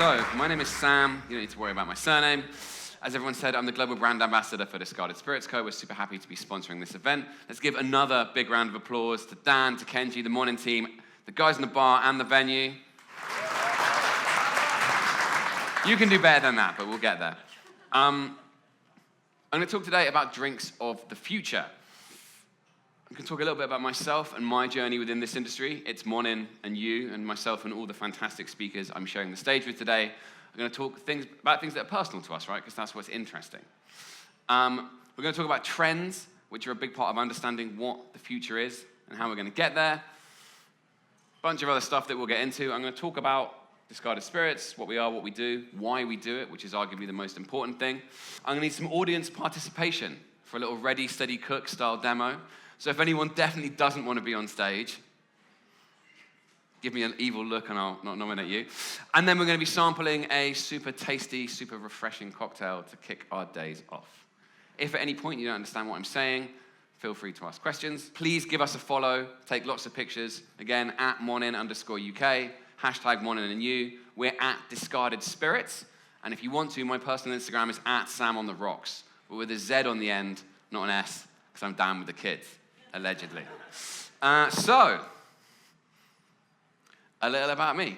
So, my name is Sam. You don't need to worry about my surname. As everyone said, I'm the Global Brand Ambassador for Discarded Spirits Co. We're super happy to be sponsoring this event. Let's give another big round of applause to Dan, to Kenji, the morning team, the guys in the bar, and the venue. You can do better than that, but we'll get there. I'm going to talk today about drinks of the future. I'm going to talk a little bit about myself and my journey within this industry. It's Monin and you and myself and all the fantastic speakers I'm sharing the stage with today. I'm going to talk about things that are personal to us, right? Because that's what's interesting. We're going to talk about trends, which are a big part of understanding what the future is and how we're going to get there. A bunch of other stuff that we'll get into. I'm going to talk about Discarded Spirits, what we are, what we do, why we do it, which is arguably the most important thing. I'm going to need some audience participation for a little Ready, Steady, Cook style demo. So if anyone definitely doesn't want to be on stage, give me an evil look and I'll not nominate you. And then we're going to be sampling a super tasty, super refreshing cocktail to kick our days off. If at any point you don't understand what I'm saying, feel free to ask questions. Please give us a follow, take lots of pictures. Again, at Monin_UK, hashtag Monin and you. We're at Discarded Spirits. And if you want to, my personal Instagram is at Sam on the Rocks, but with a Z on the end, not an S, because I'm down with the kids. Allegedly. So, a little about me.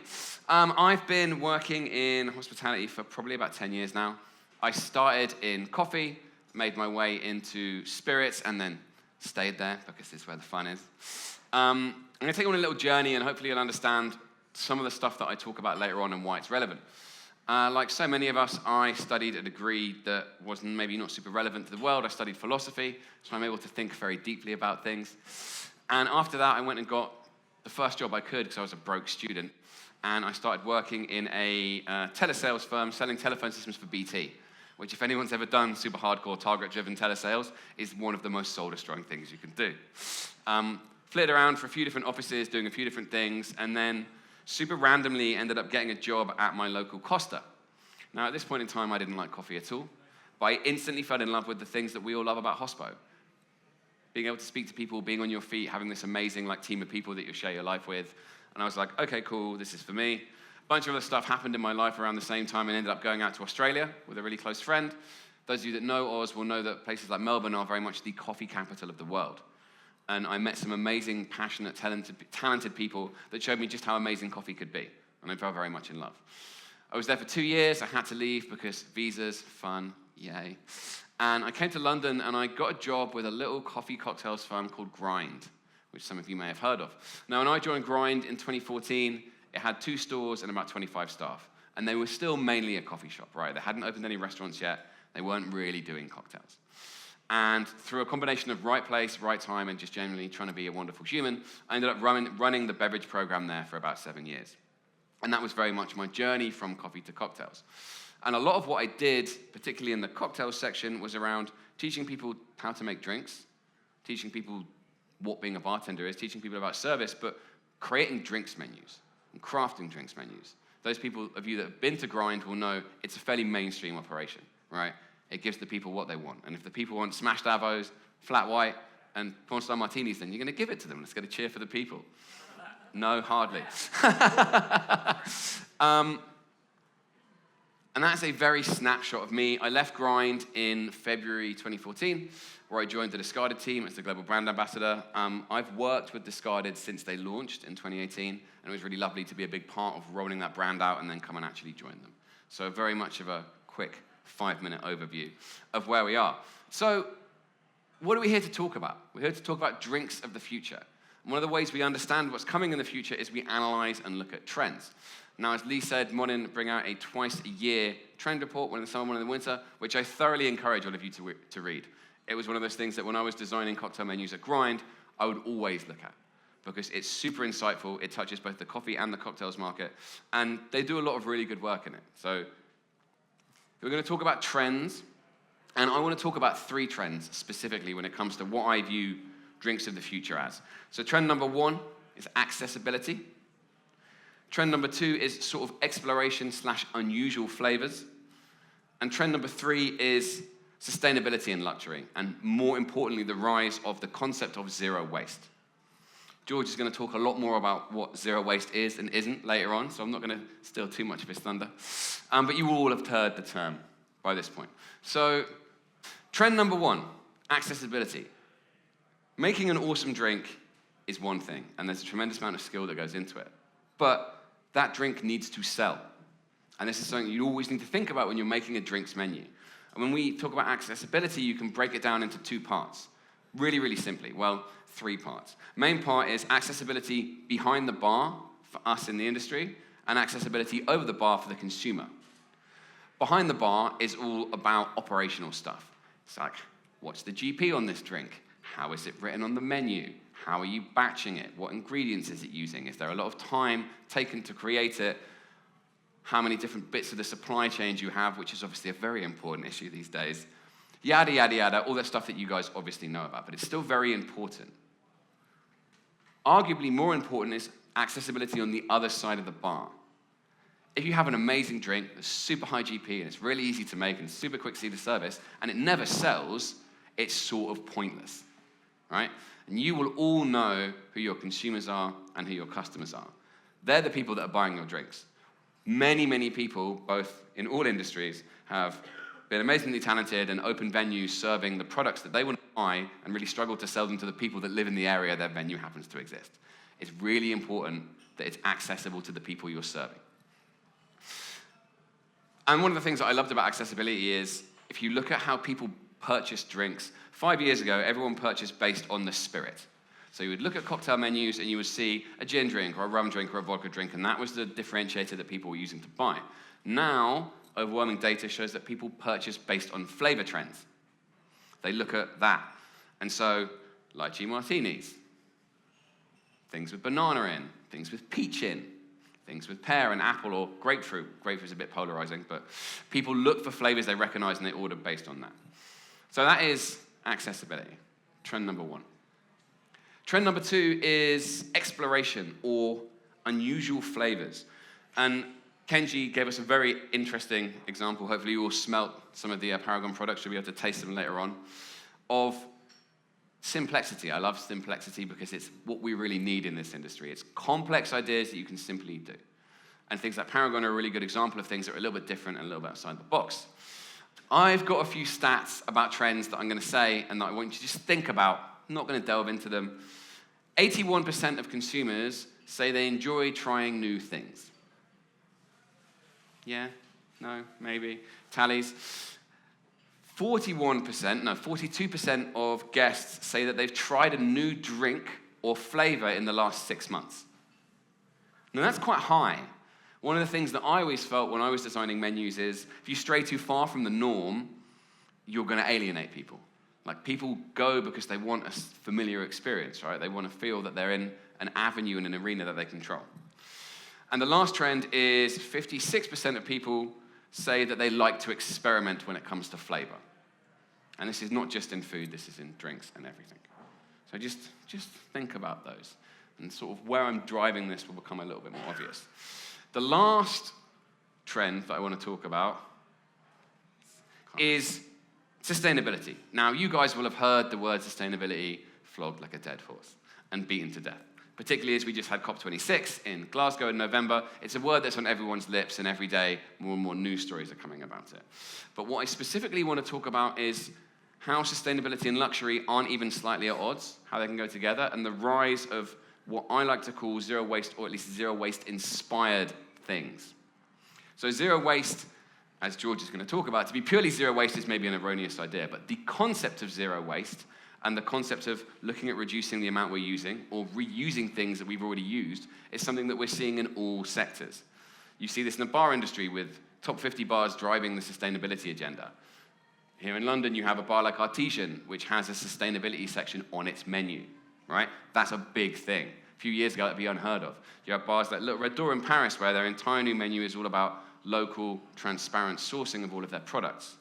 I've been working in hospitality for probably about 10 years now. I started in coffee, made my way into spirits, and then stayed there because this is where the fun is. I'm going to take you on a little journey, and hopefully you'll understand some of the stuff that I talk about later on and why it's relevant. Like so many of us, I studied a degree that was maybe not super relevant to the world. I studied philosophy, so I'm able to think very deeply about things. And after that, I went and got the first job I could because I was a broke student. And I started working in a telesales firm selling telephone systems for BT, which if anyone's ever done super hardcore target-driven telesales, is one of the most soul-destroying things you can do. Flitted around for a few different offices, doing a few different things, and then super randomly ended up getting a job at my local Costa. Now, at this point in time, I didn't like coffee at all, but I instantly fell in love with the things that we all love about hospo. Being able to speak to people, being on your feet, having this amazing team of people that you share your life with. And I was like, okay, cool, this is for me. A bunch of other stuff happened in my life around the same time and ended up going out to Australia with a really close friend. Those of you that know Oz will know that places like Melbourne are very much the coffee capital of the world. And I met some amazing, passionate, talented people that showed me just how amazing coffee could be. And I fell very much in love. I was there for 2 years. I had to leave because visas, fun, yay. And I came to London and I got a job with a little coffee cocktails firm called Grind, which some of you may have heard of. Now, when I joined Grind in 2014, it had 2 stores and about 25 staff. And they were still mainly a coffee shop, right? They hadn't opened any restaurants yet. They weren't really doing cocktails. And through a combination of right place, right time, and just generally trying to be a wonderful human, I ended up running the beverage program there for about 7 years. And that was very much my journey from coffee to cocktails. And a lot of what I did, particularly in the cocktails section, was around teaching people how to make drinks, teaching people what being a bartender is, teaching people about service, but creating drinks menus and crafting drinks menus. Those people of you that have been to Grind will know it's a fairly mainstream operation, right? It gives the people what they want. And if the people want smashed avos, flat white, and porn-style martinis, then you're going to give it to them. Let's get a cheer for the people. No, hardly. And that's a very snapshot of me. I left Grind in February 2014, where I joined the Discarded team as the Global Brand Ambassador. I've worked with Discarded since they launched in 2018, and it was really lovely to be a big part of rolling that brand out and then come and actually join them. So very much of a quick 5-minute overview of where we are. So what are we here to talk about? We're here to talk about drinks of the future. And one of the ways we understand what's coming in the future is we analyze and look at trends. Now, as Lee said, Monin bring out a twice-a-year trend report, one in the summer, one in the winter, which I thoroughly encourage all of you to read. It was one of those things that when I was designing cocktail menus at Grind, I would always look at because it's super insightful. It touches both the coffee and the cocktails market, and they do a lot of really good work in it. So we're going to talk about trends, and I want to talk about 3 trends specifically when it comes to what I view drinks of the future as. So trend number 1 is accessibility. Trend number 2 is sort of exploration/unusual flavors. And trend number 3 is sustainability and luxury, and more importantly, the rise of the concept of zero waste. George is going to talk a lot more about what zero waste is and isn't later on, so I'm not going to steal too much of his thunder. But you all have heard the term by this point. So, trend number 1, accessibility. Making an awesome drink is one thing, and there's a tremendous amount of skill that goes into it. But that drink needs to sell. And this is something you always need to think about when you're making a drinks menu. And when we talk about accessibility, you can break it down into 2 parts. Really, really simply. Well, 3 parts. Main part is accessibility behind the bar for us in the industry, and accessibility over the bar for the consumer. Behind the bar is all about operational stuff. It's like, what's the GP on this drink? How is it written on the menu? How are you batching it? What ingredients is it using? Is there a lot of time taken to create it? How many different bits of the supply chain you have, which is obviously a very important issue these days. Yada, yada, yada, all that stuff that you guys obviously know about, but it's still very important. Arguably more important is accessibility on the other side of the bar. If you have an amazing drink that's super high GP and it's really easy to make and super quick to service, and it never sells, it's sort of pointless, right? And you will all know who your consumers are and who your customers are. They're the people that are buying your drinks. Many, many people, both in all industries, have been amazingly talented and open venues serving the products that they want to buy and really struggle to sell them to the people that live in the area their venue happens to exist. It's really important that it's accessible to the people you're serving. And one of the things that I loved about accessibility is if you look at how people purchase drinks, 5 years ago, everyone purchased based on the spirit. So you would look at cocktail menus and you would see a gin drink or a rum drink or a vodka drink, and that was the differentiator that people were using to buy. Now, overwhelming data shows that people purchase based on flavor trends. They look at that. And so, lychee martinis, things with banana in, things with peach in, things with pear and apple or grapefruit. Grapefruit is a bit polarizing, but people look for flavors they recognize and they order based on that. So that is accessibility, trend number 1. Trend number 2 is exploration or unusual flavors. And Kenji gave us a very interesting example. Hopefully you all smelt some of the Paragon products. You'll be able to taste them later on. Of simplicity. I love simplicity because it's what we really need in this industry. It's complex ideas that you can simply do. And things like Paragon are a really good example of things that are a little bit different and a little bit outside the box. I've got a few stats about trends that I'm going to say and that I want you to just think about. I'm not going to delve into them. 81% of consumers say they enjoy trying new things. Yeah? No? Maybe? Tallies. 42% of guests say that they've tried a new drink or flavor in the last 6 months. Now that's quite high. One of the things that I always felt when I was designing menus is if you stray too far from the norm, you're going to alienate people. Like people go because they want a familiar experience, right? They want to feel that they're in an avenue and an arena that they control. And the last trend is 56% of people say that they like to experiment when it comes to flavor. And this is not just in food, this is in drinks and everything. So just think about those. And sort of where I'm driving this will become a little bit more obvious. The last trend that I want to talk about is sustainability. Now, you guys will have heard the word sustainability flogged like a dead horse and beaten to death. Particularly as we just had COP26 in Glasgow in November. It's a word that's on everyone's lips, and every day more and more news stories are coming about it. But what I specifically want to talk about is how sustainability and luxury aren't even slightly at odds, how they can go together, and the rise of what I like to call zero waste, or at least zero waste inspired things. So zero waste, as George is going to talk about, to be purely zero waste is maybe an erroneous idea, but the concept of zero waste and the concept of looking at reducing the amount we're using or reusing things that we've already used is something that we're seeing in all sectors. You see this in the bar industry with top 50 bars driving the sustainability agenda. Here in London, you have a bar like Artesian, which has a sustainability section on its menu, right? That's a big thing. A few years ago, that'd be unheard of. You have bars like Le Red Door in Paris, where their entire new menu is all about local, transparent sourcing of all of their products.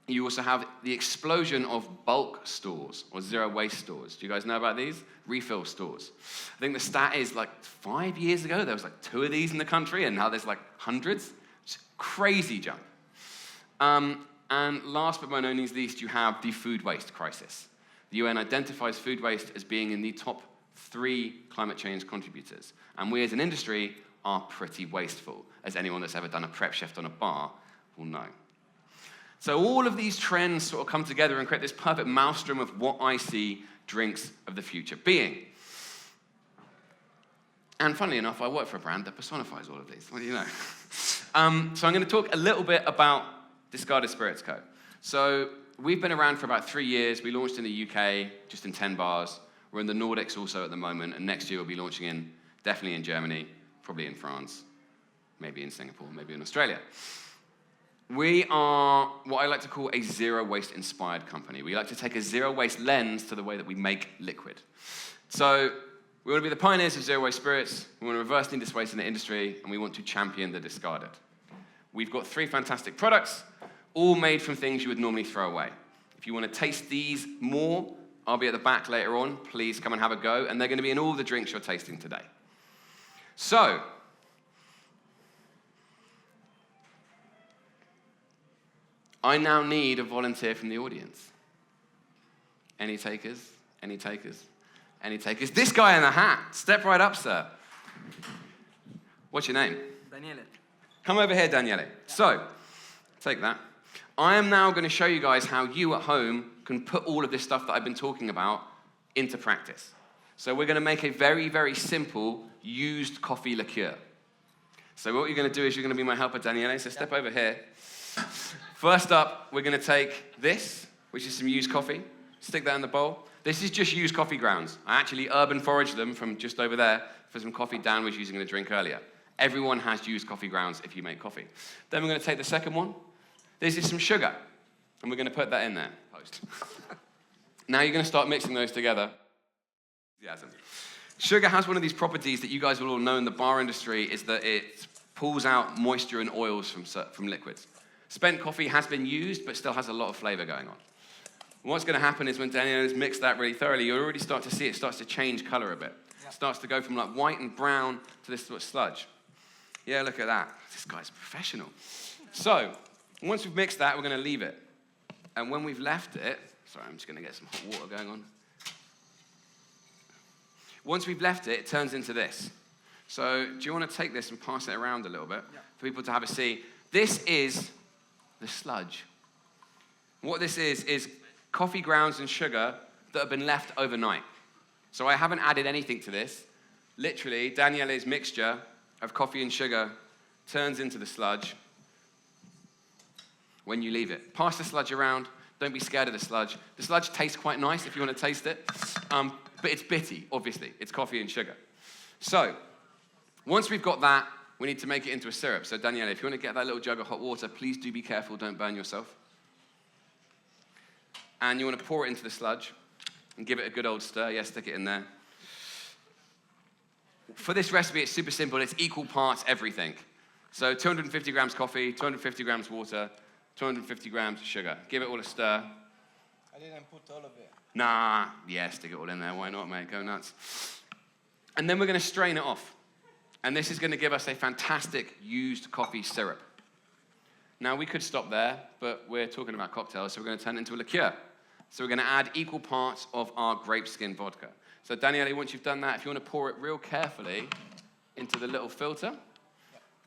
You also have the explosion of bulk stores or zero waste stores. Do you guys know about these? Refill stores. I think the stat is like 5 years ago, there was like 2 of these in the country, and now there's like hundreds. It's a crazy jump. And last but by no means least, you have the food waste crisis. The UN identifies food waste as being in the top 3 climate change contributors. And we as an industry are pretty wasteful, as anyone that's ever done a prep shift on a bar will know. So all of these trends sort of come together and create this perfect maelstrom of what I see drinks of the future being. And funnily enough, I work for a brand that personifies all of these. What do you know? So I'm going to talk a little bit about Discarded Spirits Co. So we've been around for about 3 years. We launched in the UK, just in 10 bars. We're in the Nordics also at the moment, and next year we'll be launching definitely in Germany, probably in France, maybe in Singapore, maybe in Australia. We are what I like to call a zero-waste inspired company. We like to take a zero-waste lens to the way that we make liquid. So we want to be the pioneers of zero-waste spirits. We want to reverse needless waste in the industry, and we want to champion the discarded. We've got 3 fantastic products, all made from things you would normally throw away. If you want to taste these more, I'll be at the back later on. Please come and have a go, and they're going to be in all the drinks you're tasting today. So, I now need a volunteer from the audience. Any takers? Any takers? Any takers? This guy in the hat. Step right up, sir. What's your name? Daniele. Come over here, Daniele. So, take that. I am now going to show you guys how you at home can put all of this stuff that I've been talking about into practice. So we're going to make a very, very simple used coffee liqueur. So what you're going to do is you're going to be my helper, Daniele. So step over here. First up, we're going to take this, which is some used coffee. Stick that in the bowl. This is just used coffee grounds. I actually urban foraged them from just over there for some coffee Dan was using in a drink earlier. Everyone has used coffee grounds if you make coffee. Then we're going to take the second one. This is some sugar, and we're going to put that in there. Post. Now you're going to start mixing those together. Sugar has one of these properties that you guys will all know in the bar industry, is that it pulls out moisture and oils from liquids. Spent coffee has been used, but still has a lot of flavor going on. What's going to happen is when Daniele has mixed that really thoroughly, you'll already start to see it starts to change color a bit. It starts to go from like white and brown to this sort of sludge. Yeah, look at that. This guy's professional. So, once we've mixed that, we're going to leave it. And when we've left it, sorry, I'm just going to get some hot water going on. Once we've left it, it turns into this. So, do you want to take this and pass it around a little bit for people to have a see? This is the sludge. What this is coffee grounds and sugar that have been left overnight. So I haven't added anything to this. Literally, Daniele's mixture of coffee and sugar turns into the sludge when you leave it. Pass the sludge around. Don't be scared of the sludge. The sludge tastes quite nice if you want to taste it, but it's bitty, obviously. It's coffee and sugar. So once we've got that, we need to make it into a syrup. So Daniele, if you want to get that little jug of hot water, please do be careful. Don't burn yourself. And you want to pour it into the sludge and give it a good old stir. Yeah, stick it in there. For this recipe, it's super simple. It's equal parts everything. So 250 grams coffee, 250 grams water, 250 grams sugar. Give it all a stir. I didn't put all of it. Nah, yeah, stick it all in there. Why not, mate? Go nuts. And then we're going to strain it off. And this is going to give us a fantastic used coffee syrup. Now, we could stop there, but we're talking about cocktails, so we're going to turn it into a liqueur. So we're going to add equal parts of our grape skin vodka. So Daniele, once you've done that, if you want to pour it real carefully into the little filter,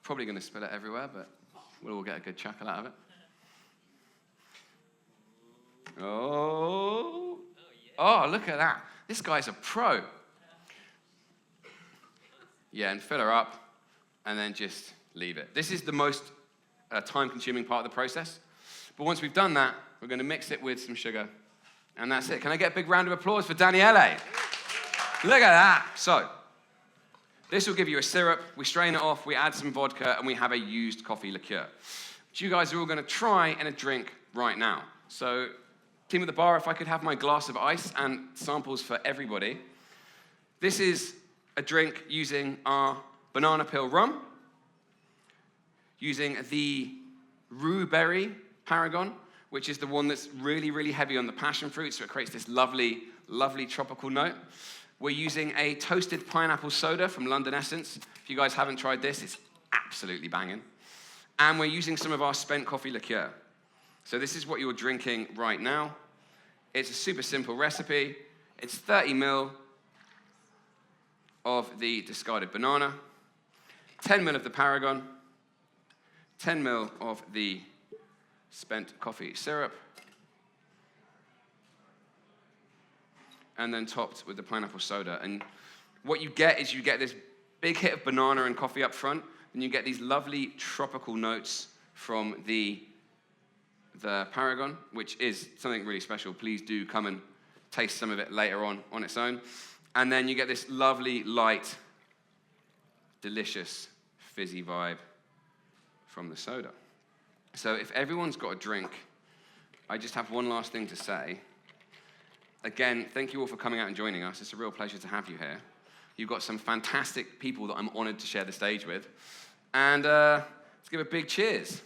probably going to spill it everywhere, but we'll all get a good chuckle out of it. Oh, look at that. This guy's a pro. Yeah, and fill her up, and then just leave it. This is the most time-consuming part of the process. But once we've done that, we're going to mix it with some sugar, and that's it. Can I get a big round of applause for Daniele? Look at that. So, this will give you a syrup. We strain it off, we add some vodka, and we have a used coffee liqueur, which you guys are all going to try in a drink right now. So, team at the bar, if I could have my glass of ice and samples for everybody. This is a drink using our banana peel rum, using the rue berry Paragon, which is the one that's really, really heavy on the passion fruit, so it creates this lovely, lovely tropical note. We're using a toasted pineapple soda from London Essence. If you guys haven't tried this, it's absolutely banging. And we're using some of our spent coffee liqueur. So this is what you're drinking right now. It's a super simple recipe. It's 30 ml of the discarded banana, 10 ml of the Paragon, 10 ml of the spent coffee syrup, and then topped with the pineapple soda. And what you get is you get this big hit of banana and coffee up front, and you get these lovely tropical notes from the Paragon, which is something really special. Please do come and taste some of it later on its own. And then you get this lovely, light, delicious, fizzy vibe from the soda. So if everyone's got a drink, I just have one last thing to say. Again, thank you all for coming out and joining us. It's a real pleasure to have you here. You've got some fantastic people that I'm honored to share the stage with. And let's give a big cheers.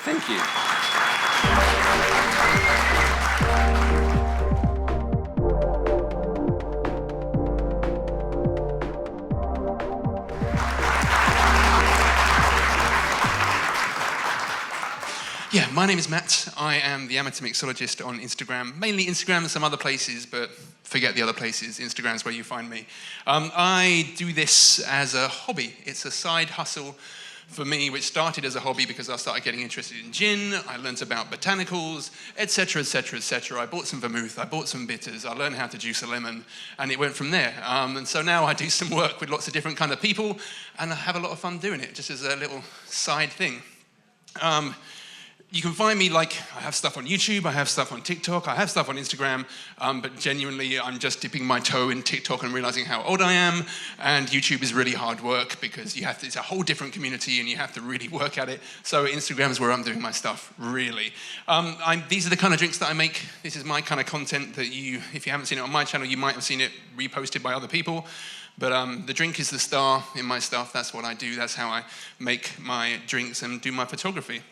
Thank you. Yeah, my name is Matt. I am the amateur mixologist on Instagram, mainly Instagram and some other places, but forget the other places. Instagram's where you find me. I do this as a hobby. It's a side hustle for me, which started as a hobby because I started getting interested in gin. I learned about botanicals, etc., etc., etc. I bought some vermouth, I bought some bitters, I learned how to juice a lemon, and it went from there. And so now I do some work with lots of different kind of people, and I have a lot of fun doing it, just as a little side thing. You can find me, I have stuff on YouTube, I have stuff on TikTok, I have stuff on Instagram, but genuinely I'm just dipping my toe in TikTok and realizing how old I am, and YouTube is really hard work because it's a whole different community and you have to really work at it. So Instagram is where I'm doing my stuff, really. These are the kind of drinks that I make. This is my kind of content that if you haven't seen it on my channel, you might have seen it reposted by other people. But the drink is the star in my stuff. That's what I do. That's how I make my drinks and do my photography.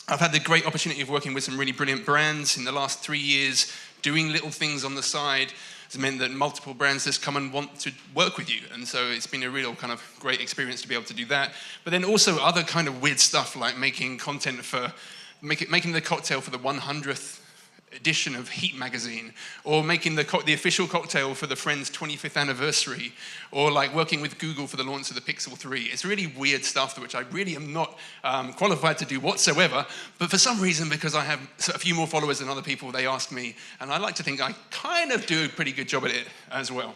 I've had the great opportunity of working with some really brilliant brands in the last 3 years. Doing little things on the side has meant that multiple brands just come and want to work with you. And so it's been a real kind of great experience to be able to do that. But then also other kind of weird stuff like making content for, making the cocktail for the 100th edition of Heat magazine, or making the official cocktail for the Friends 25th anniversary, or working with Google for the launch of the Pixel 3. It's really weird stuff which I really am not qualified to do whatsoever, but for some reason, because I have a few more followers than other people, they ask me, and I like to think I kind of do a pretty good job at it as well.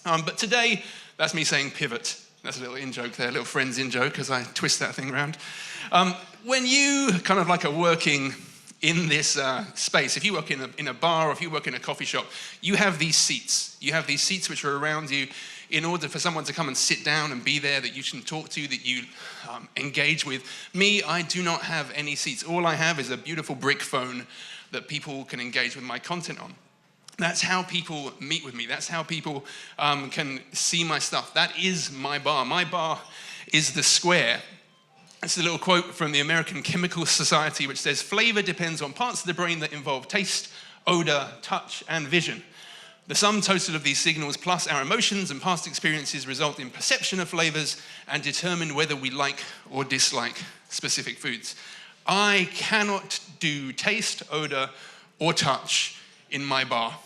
But today, that's me saying pivot. That's a little in-joke there, a little Friends in-joke, as I twist that thing around. When you kind of are working in this space, if you work in a bar or if you work in a coffee shop, you have these seats. You have these seats which are around you in order for someone to come and sit down and be there that you can talk to, that you engage with. Me, I do not have any seats. All I have is a beautiful brick phone that people can engage with my content on. That's how people meet with me. That's how people can see my stuff. That is my bar. My bar is the square. It's a little quote from the American Chemical Society, which says, "Flavor depends on parts of the brain that involve taste, odor, touch, and vision. The sum total of these signals plus our emotions and past experiences result in perception of flavors and determine whether we like or dislike specific foods." I cannot do taste, odor, or touch in my bar.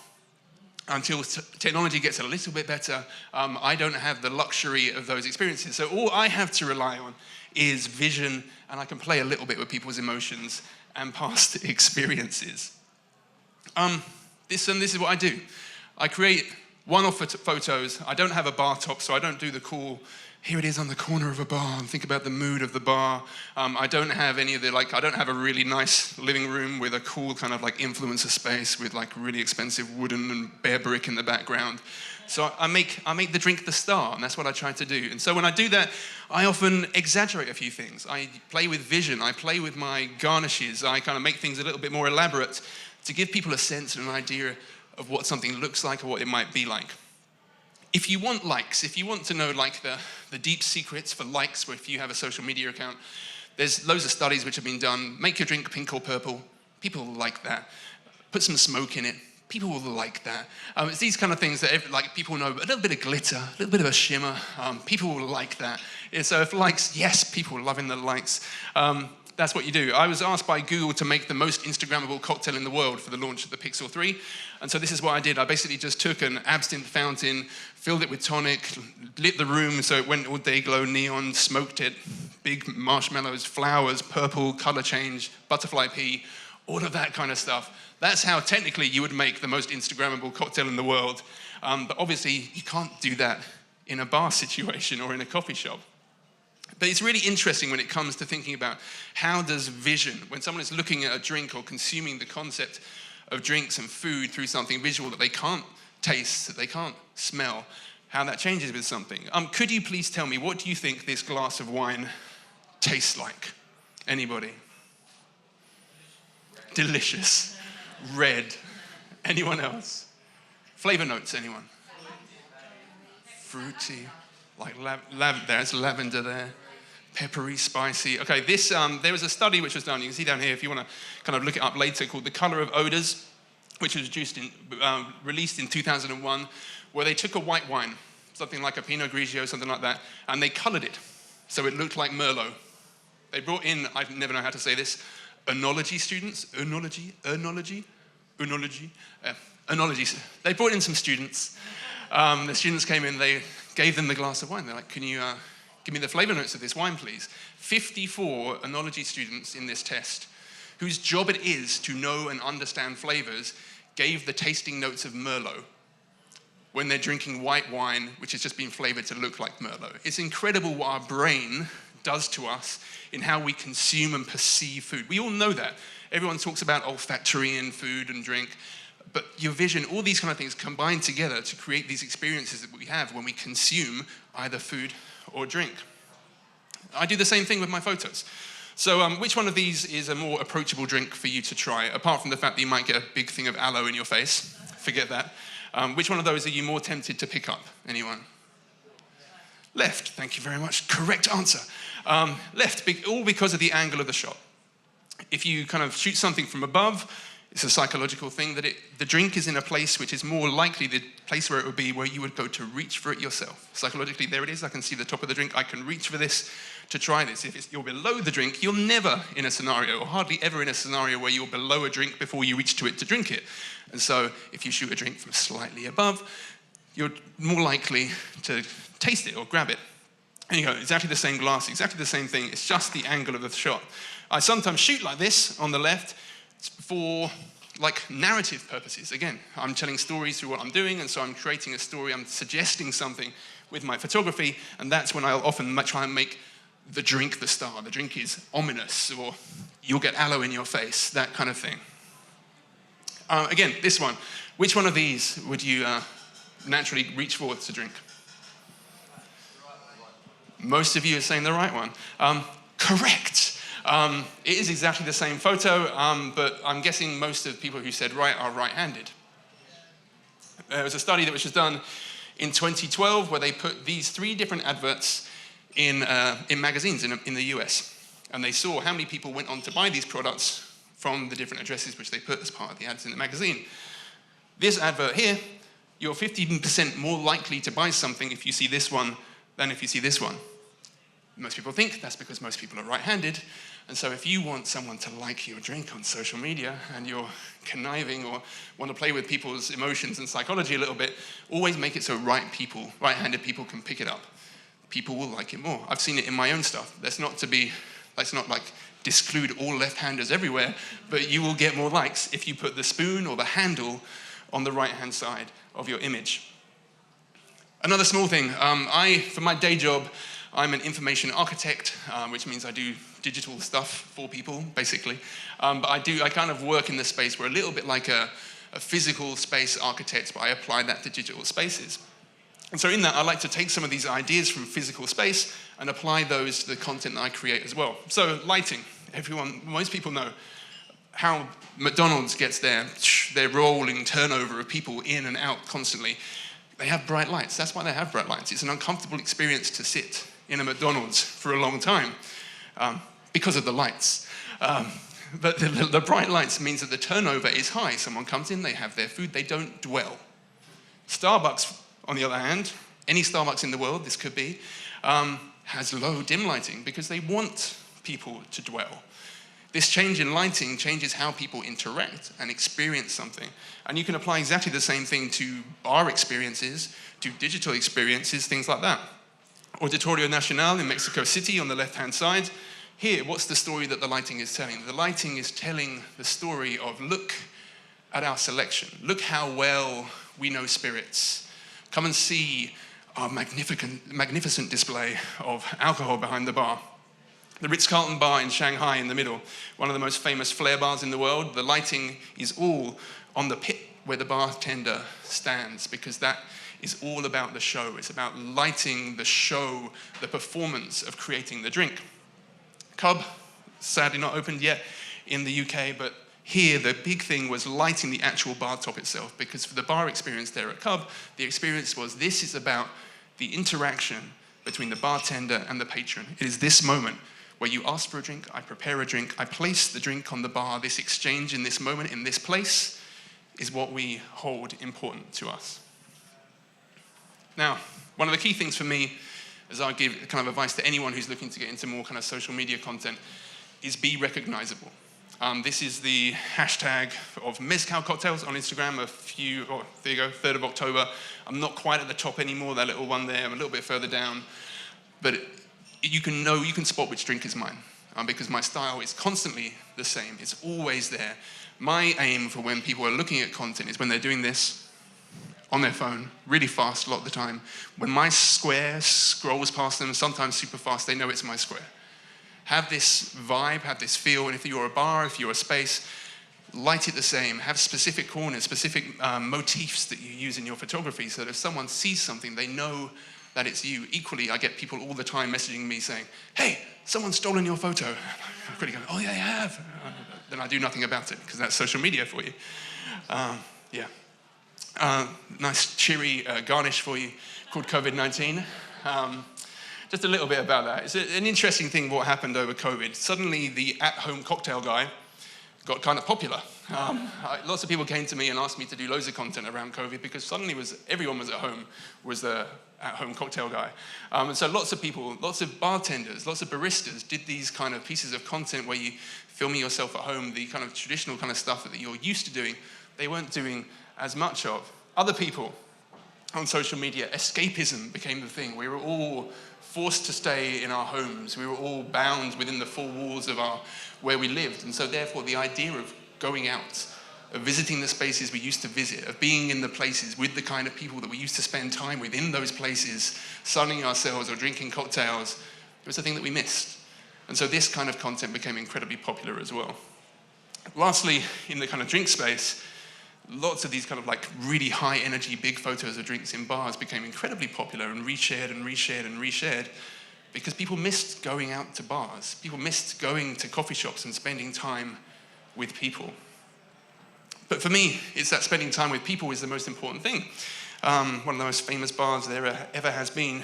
Until technology gets a little bit better, I don't have the luxury of those experiences. So all I have to rely on is vision, and I can play a little bit with people's emotions and past experiences. This is what I do. I create one-off photos. I don't have a bar top, so I don't do the cool, here it is on the corner of a bar, and think about the mood of the bar. I don't have any of the, I don't have a really nice living room with a cool kind of influencer space with really expensive wooden and bare brick in the background. So I make the drink the star, and that's what I try to do. And so when I do that, I often exaggerate a few things. I play with vision, I play with my garnishes, I kind of make things a little bit more elaborate to give people a sense and an idea of what something looks like or what it might be like. If you want likes, if you want to know the deep secrets for likes, or if you have a social media account, there's loads of studies which have been done. Make your drink pink or purple. People will like that. Put some smoke in it. People will like that. It's these kind of things that people know, a little bit of glitter, a little bit of a shimmer. People will like that. And so if likes, yes, people loving the likes. that's what you do. I was asked by Google to make the most Instagrammable cocktail in the world for the launch of the Pixel 3. And so this is what I did. I basically just took an absinthe fountain, filled it with tonic, lit the room so it went all day glow neon, smoked it, big marshmallows, flowers, purple, color change, butterfly pea, all of that kind of stuff. That's how technically you would make the most Instagrammable cocktail in the world. But obviously you can't do that in a bar situation or in a coffee shop. But it's really interesting when it comes to thinking about how does vision, when someone is looking at a drink or consuming the concept of drinks and food through something visual that they can't taste, that they can't smell, how that changes with something. Could you please tell me, what do you think this glass of wine tastes like? Anybody? Delicious. Red. Anyone else? Flavor notes, anyone? Fruity. Like there's lavender there. Peppery, spicy. Okay, this there was a study which was done, you can see down here if you want to kind of look it up later, called The Color of Odors, which was released in 2001, where they took a white wine, something like a Pinot Grigio, something like that, and they colored it so it looked like Merlot. They brought in, I never know how to say this, enology students. Enology. They brought in some students. The students came in, they gave them the glass of wine. They're like, can you give me the flavor notes of this wine, please? 54 enology students in this test, whose job it is to know and understand flavors, gave the tasting notes of Merlot when they're drinking white wine, which has just been flavored to look like Merlot. It's incredible what our brain does to us in how we consume and perceive food. We all know that. Everyone talks about olfactory in food and drink, but your vision, all these kind of things combine together to create these experiences that we have when we consume either food or drink. I do the same thing with my photos. So which one of these is a more approachable drink for you to try, apart from the fact that you might get a big thing of aloe in your face? Forget that. Which one of those are you more tempted to pick up? Anyone? Left, thank you very much. Correct answer. Left, all because of the angle of the shot. If you kind of shoot something from above, it's a psychological thing that the drink is in a place which is more likely the place where it would be where you would go to reach for it yourself. Psychologically, there it is. I can see the top of the drink. I can reach for this to try this. If you're below the drink, you're never in a scenario, or hardly ever in a scenario, where you're below a drink before you reach to it to drink it. And so if you shoot a drink from slightly above, you're more likely to taste it or grab it. And you go, exactly the same glass, exactly the same thing. It's just the angle of the shot. I sometimes shoot like this on the left for like narrative purposes. Again, I'm telling stories through what I'm doing, and so I'm creating a story, I'm suggesting something with my photography, and that's when I'll often try and make the drink the star. The drink is ominous, or you'll get aloe in your face, that kind of thing. Again, this one. Which one of these would you naturally reach forward to drink? Most of you are saying the right one. Correct. It is exactly the same photo, but I'm guessing most of the people who said right are right-handed. There was a study that was just done in 2012 where they put these 3 different adverts in magazines in the US. And they saw how many people went on to buy these products from the different addresses which they put as part of the ads in the magazine. This advert here, you're 15% more likely to buy something if you see this one than if you see this one. Most people think that's because most people are right-handed. And so if you want someone to like your drink on social media and you're conniving or want to play with people's emotions and psychology a little bit, always make it so right-handed people can pick it up. People will like it more. I've seen it in my own stuff. Let's not like disclude all left-handers everywhere, but you will get more likes if you put the spoon or the handle on the right-hand side of your image. Another small thing, for my day job, I'm an information architect, which means I do digital stuff for people, basically. But I kind of work in the space where a little bit like a physical space architect, but I apply that to digital spaces. And so in that, I like to take some of these ideas from physical space and apply those to the content that I create as well. So lighting, most people know how McDonald's gets their rolling turnover of people in and out constantly. They have bright lights. That's why they have bright lights. It's an uncomfortable experience to sit in a McDonald's for a long time because of the lights. But the bright lights means that the turnover is high. Someone comes in, they have their food, they don't dwell. Starbucks, on the other hand, any Starbucks in the world, this could be, has low dim lighting because they want people to dwell. This change in lighting changes how people interact and experience something. And you can apply exactly the same thing to bar experiences, to digital experiences, things like that. Auditorio Nacional in Mexico City on the left-hand side. Here, what's the story that the lighting is telling? The lighting is telling the story of, look at our selection. Look how well we know spirits. Come and see our magnificent display of alcohol behind the bar. The Ritz-Carlton bar in Shanghai in the middle, one of the most famous flair bars in the world. The lighting is all on the pit where the bartender stands, because that is all about the show. It's about lighting the show, the performance of creating the drink. Cub, sadly not opened yet in the UK, but here the big thing was lighting the actual bar top itself, because for the bar experience there at Cub, the experience was, this is about the interaction between the bartender and the patron. It is this moment where you ask for a drink, I prepare a drink, I place the drink on the bar. This exchange in this moment, in this place, is what we hold important to us. Now, one of the key things for me, as I give kind of advice to anyone who's looking to get into more kind of social media content, is be recognizable. This is the hashtag of Mezcal Cocktails on Instagram. There you go, 3rd of October. I'm not quite at the top anymore, that little one there. I'm a little bit further down. But you can spot which drink is mine, because my style is constantly the same. It's always there. My aim for when people are looking at content is when they're doing this on their phone, really fast a lot of the time. When my square scrolls past them, sometimes super fast, they know it's my square. Have this vibe, have this feel, and if you're a bar, if you're a space, light it the same. Have specific corners, specific motifs that you use in your photography, so that if someone sees something, they know that it's you. Equally, I get people all the time messaging me saying, hey, someone's stolen your photo. I'm pretty going, oh yeah, they have. Then I do nothing about it, because that's social media for you. Yeah. Nice cheery garnish for you called COVID-19. Just a little bit about that. It's an interesting thing what happened over COVID. Suddenly the at-home cocktail guy got kind of popular. Lots of people came to me and asked me to do loads of content around COVID, because suddenly everyone was at home, was the at-home cocktail guy. And so lots of people, lots of bartenders, lots of baristas did these kind of pieces of content where you filming yourself at home, the kind of traditional kind of stuff that you're used to doing, they weren't doing as much of. Other people on social media, escapism became the thing. We were all forced to stay in our homes. We were all bound within the four walls of where we lived. And so therefore the idea of going out, of visiting the spaces we used to visit, of being in the places with the kind of people that we used to spend time with in those places, sunning ourselves or drinking cocktails, it was the thing that we missed. And so this kind of content became incredibly popular as well. Lastly, in the kind of drink space, lots of these kind of like really high energy, big photos of drinks in bars became incredibly popular and reshared and reshared and reshared, because people missed going out to bars. People missed going to coffee shops and spending time with people. But for me, it's that spending time with people is the most important thing. One of the most famous bars there ever has been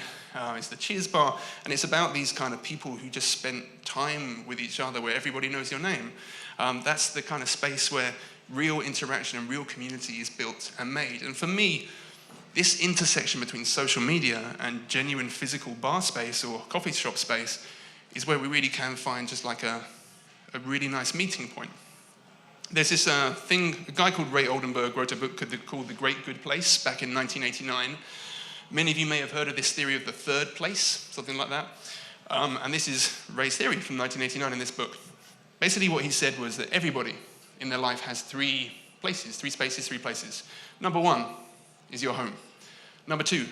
is the Cheers bar, and it's about these kind of people who just spent time with each other, where everybody knows your name. That's the kind of space where real interaction and real community is built and made. And for me, this intersection between social media and genuine physical bar space or coffee shop space is where we really can find just like a really nice meeting point. There's this thing, a guy called Ray Oldenburg wrote a book called The Great Good Place back in 1989. Many of you may have heard of this theory of the third place, something like that. And this is Ray's theory from 1989 in this book. Basically what he said was that everybody in their life has three places, three spaces, three places. Number one is your home. Number two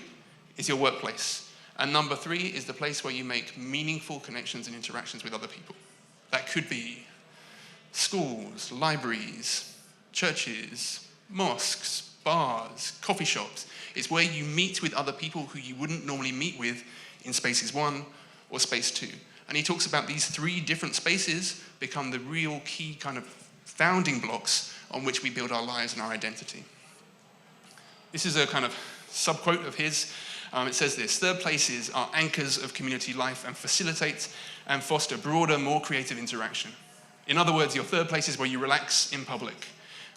is your workplace. And number three is the place where you make meaningful connections and interactions with other people. That could be schools, libraries, churches, mosques, bars, coffee shops. It's where you meet with other people who you wouldn't normally meet with in spaces 1 or space 2. And he talks about these three different spaces become the real key kind of founding blocks on which we build our lives and our identity. This is a kind of sub-quote of his. It says this: third places are anchors of community life and facilitate and foster broader, more creative interaction. In other words, your third place is where you relax in public,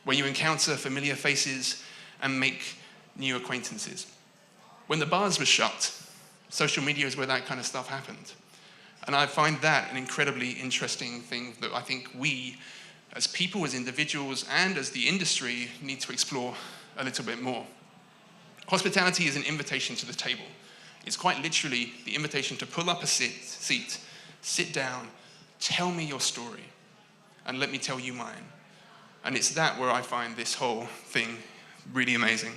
where you encounter familiar faces and make new acquaintances. When the bars were shut, social media is where that kind of stuff happened. And I find that an incredibly interesting thing that I think we, as people, as individuals, and as the industry, need to explore a little bit more. Hospitality is an invitation to the table. It's quite literally the invitation to pull up a seat, sit down, tell me your story, and let me tell you mine. And it's that where I find this whole thing really amazing.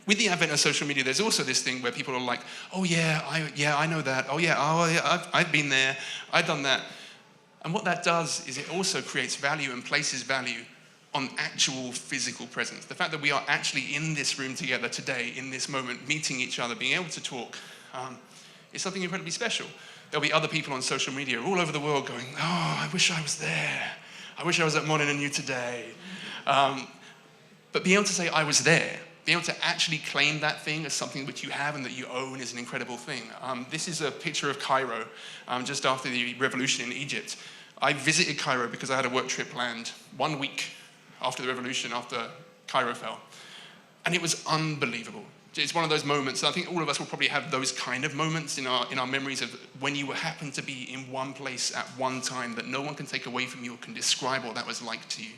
With the advent of social media, there's also this thing where people are like, oh yeah, I know that. Oh yeah, I've been there, I've done that. And what that does is it also creates value and places value on actual physical presence. The fact that we are actually in this room together today, in this moment, meeting each other, being able to talk, is something incredibly special. There'll be other people on social media all over the world going, oh, I wish I was there. I wish I was at Morning and New today. But being able to say I was there, being able to actually claim that thing as something which you have and that you own is an incredible thing. This is a picture of Cairo, just after the revolution in Egypt. I visited Cairo because I had a work trip planned 1 week after the revolution, after Cairo fell. And it was unbelievable. It's one of those moments, I think all of us will probably have those kind of moments in our memories of when you happen to be in one place at one time that no one can take away from you or can describe what that was like to you.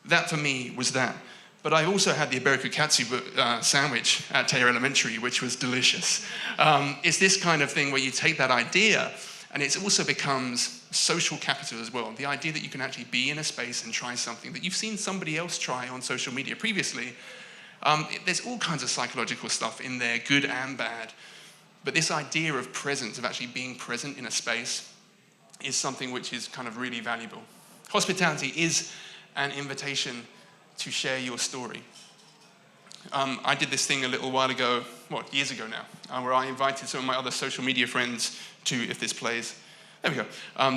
That for me was that. But I also had the Iberico Katsu sandwich at Teia Elementary, which was delicious. It's this kind of thing where you take that idea and it also becomes social capital as well. The idea that you can actually be in a space and try something that you've seen somebody else try on social media previously. There's all kinds of psychological stuff in there, good and bad. But this idea of presence, of actually being present in a space, is something which is kind of really valuable. Hospitality is an invitation to share your story. I did this thing a little while ago, years ago now, where I invited some of my other social media friends to, if this plays, there we go,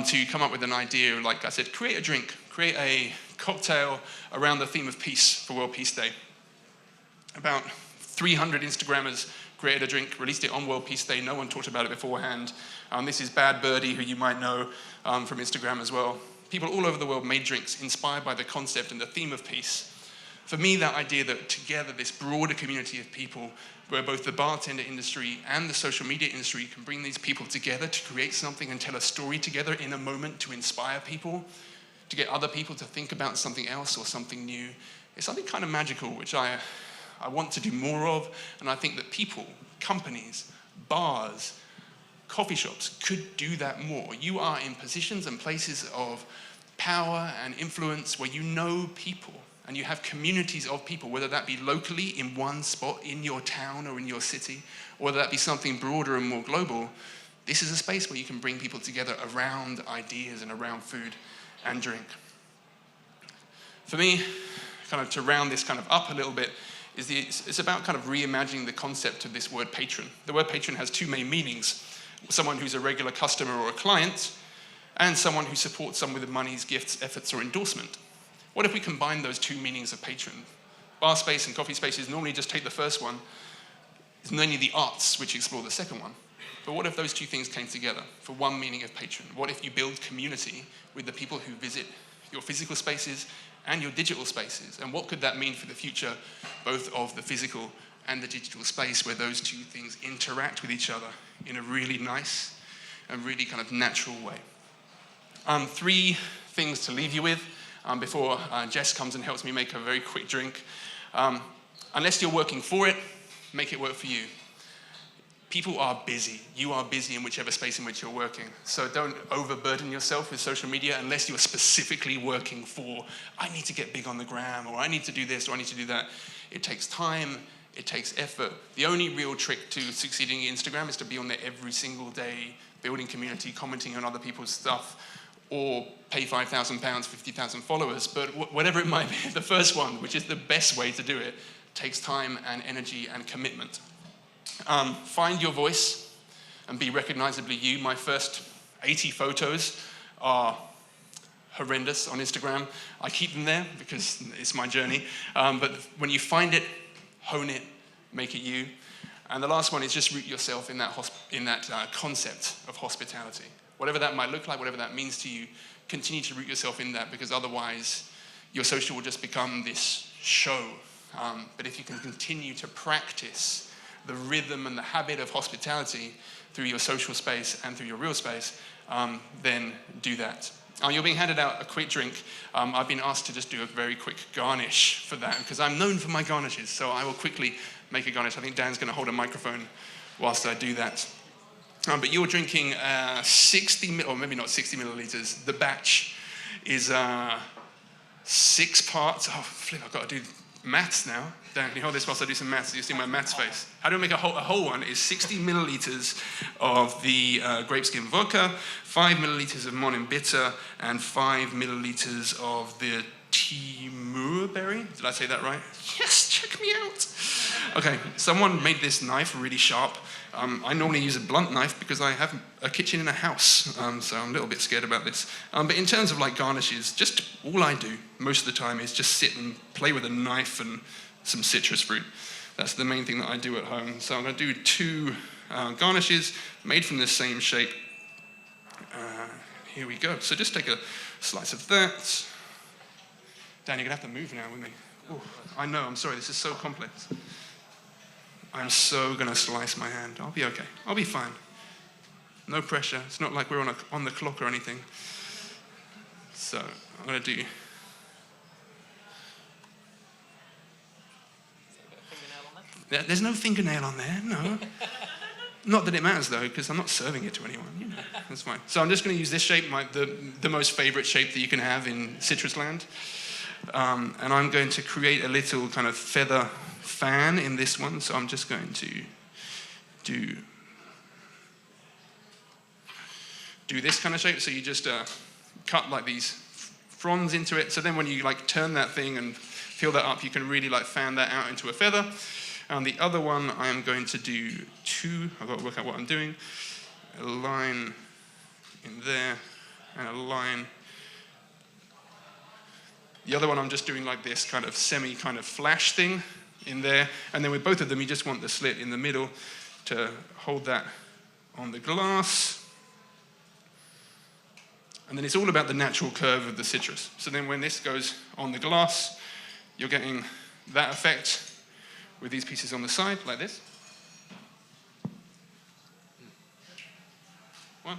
to come up with an idea, like I said, create a drink, create a cocktail around the theme of peace for World Peace Day. About 300 Instagrammers created a drink, released it on World Peace Day. No one talked about it beforehand. This is Bad Birdie, who you might know from Instagram as well. People all over the world made drinks inspired by the concept and the theme of peace. For me, that idea that together, this broader community of people, where both the bartender industry and the social media industry can bring these people together to create something and tell a story together in a moment to inspire people, to get other people to think about something else or something new, it's something kind of magical, which I want to do more of, and I think that people, companies, bars, coffee shops could do that more. You are in positions and places of power and influence where you know people and you have communities of people, whether that be locally in one spot in your town or in your city, or whether that be something broader and more global. This is a space where you can bring people together around ideas and around food and drink. For me, kind of to round this kind of up a little bit, it's about kind of reimagining the concept of this word patron. The word patron has two main meanings: someone who's a regular customer or a client, and someone who supports someone with monies, gifts, efforts, or endorsement. What if we combine those two meanings of patron? Bar space and coffee spaces normally just take the first one. It's mainly the arts which explore the second one. But what if those two things came together for one meaning of patron? What if you build community with the people who visit your physical spaces and your digital spaces? And what could that mean for the future, both of the physical and the digital space, where those two things interact with each other in a really nice and really kind of natural way? 3 things to leave you with before Jess comes and helps me make a very quick drink. Unless you're working for it, make it work for you. People are busy. You are busy in whichever space in which you're working. So don't overburden yourself with social media unless you're specifically working for, I need to get big on the gram, or I need to do this, or I need to do that. It takes time. It takes effort. The only real trick to succeeding in Instagram is to be on there every single day, building community, commenting on other people's stuff, or pay £5,000, 50,000 followers. But whatever it might be, the first one, which is the best way to do it, takes time and energy and commitment. Find your voice and be recognizably you. My first 80 photos are horrendous on Instagram. I keep them there because it's my journey. But when you find it, hone it, make it you. And the last one is just root yourself in that concept of hospitality. Whatever that might look like, whatever that means to you, continue to root yourself in that, because otherwise your social will just become this show. But if you can continue to practice the rhythm and the habit of hospitality, through your social space and through your real space, then do that. You're being handed out a quick drink. I've been asked to just do a very quick garnish for that because I'm known for my garnishes, so I will quickly make a garnish. I think Dan's going to hold a microphone whilst I do that. But you're drinking 60, or maybe not 60 milliliters. The batch is 6 parts. Oh, flip, I've got to do maths now. Dan, can you hold this whilst I do some maths? You see my maths face. How do I make a whole one? Is 60 milliliters of the grape skin vodka, 5 milliliters of Monin Bitter, and 5 milliliters of the Timur berry. Did I say that right? Yes, check me out. Okay, someone made this knife really sharp. I normally use a blunt knife because I have a kitchen in a house, so I'm a little bit scared about this. But in terms of like garnishes, just all I do most of the time is just sit and play with a knife and some citrus fruit. That's the main thing that I do at home. So I'm going to do 2 garnishes made from the same shape. Here we go. So just take a slice of that. Dan, you're going to have to move now with me. Ooh, I know, I'm sorry, this is so complex. I'm so going to slice my hand. I'll be okay. I'll be fine. No pressure. It's not like we're on the clock or anything. So I'm going to do... There's no fingernail on there, no. Not that it matters, though, because I'm not serving it to anyone. You know, that's fine. So I'm just going to use this shape, the most favorite shape that you can have in citrus land. And I'm going to create a little kind of feather fan in this one. So I'm just going to do this kind of shape. So you just cut like these fronds into it. So then when you like turn that thing and fill that up, you can really like fan that out into a feather. And the other one, I am going to do 2. I've got to work out what I'm doing. A line in there, and a line. The other one, I'm just doing like this kind of semi kind of flash thing in there. And then with both of them, you just want the slit in the middle to hold that on the glass. And then it's all about the natural curve of the citrus. So then when this goes on the glass, you're getting that effect with these pieces on the side, like this. 1.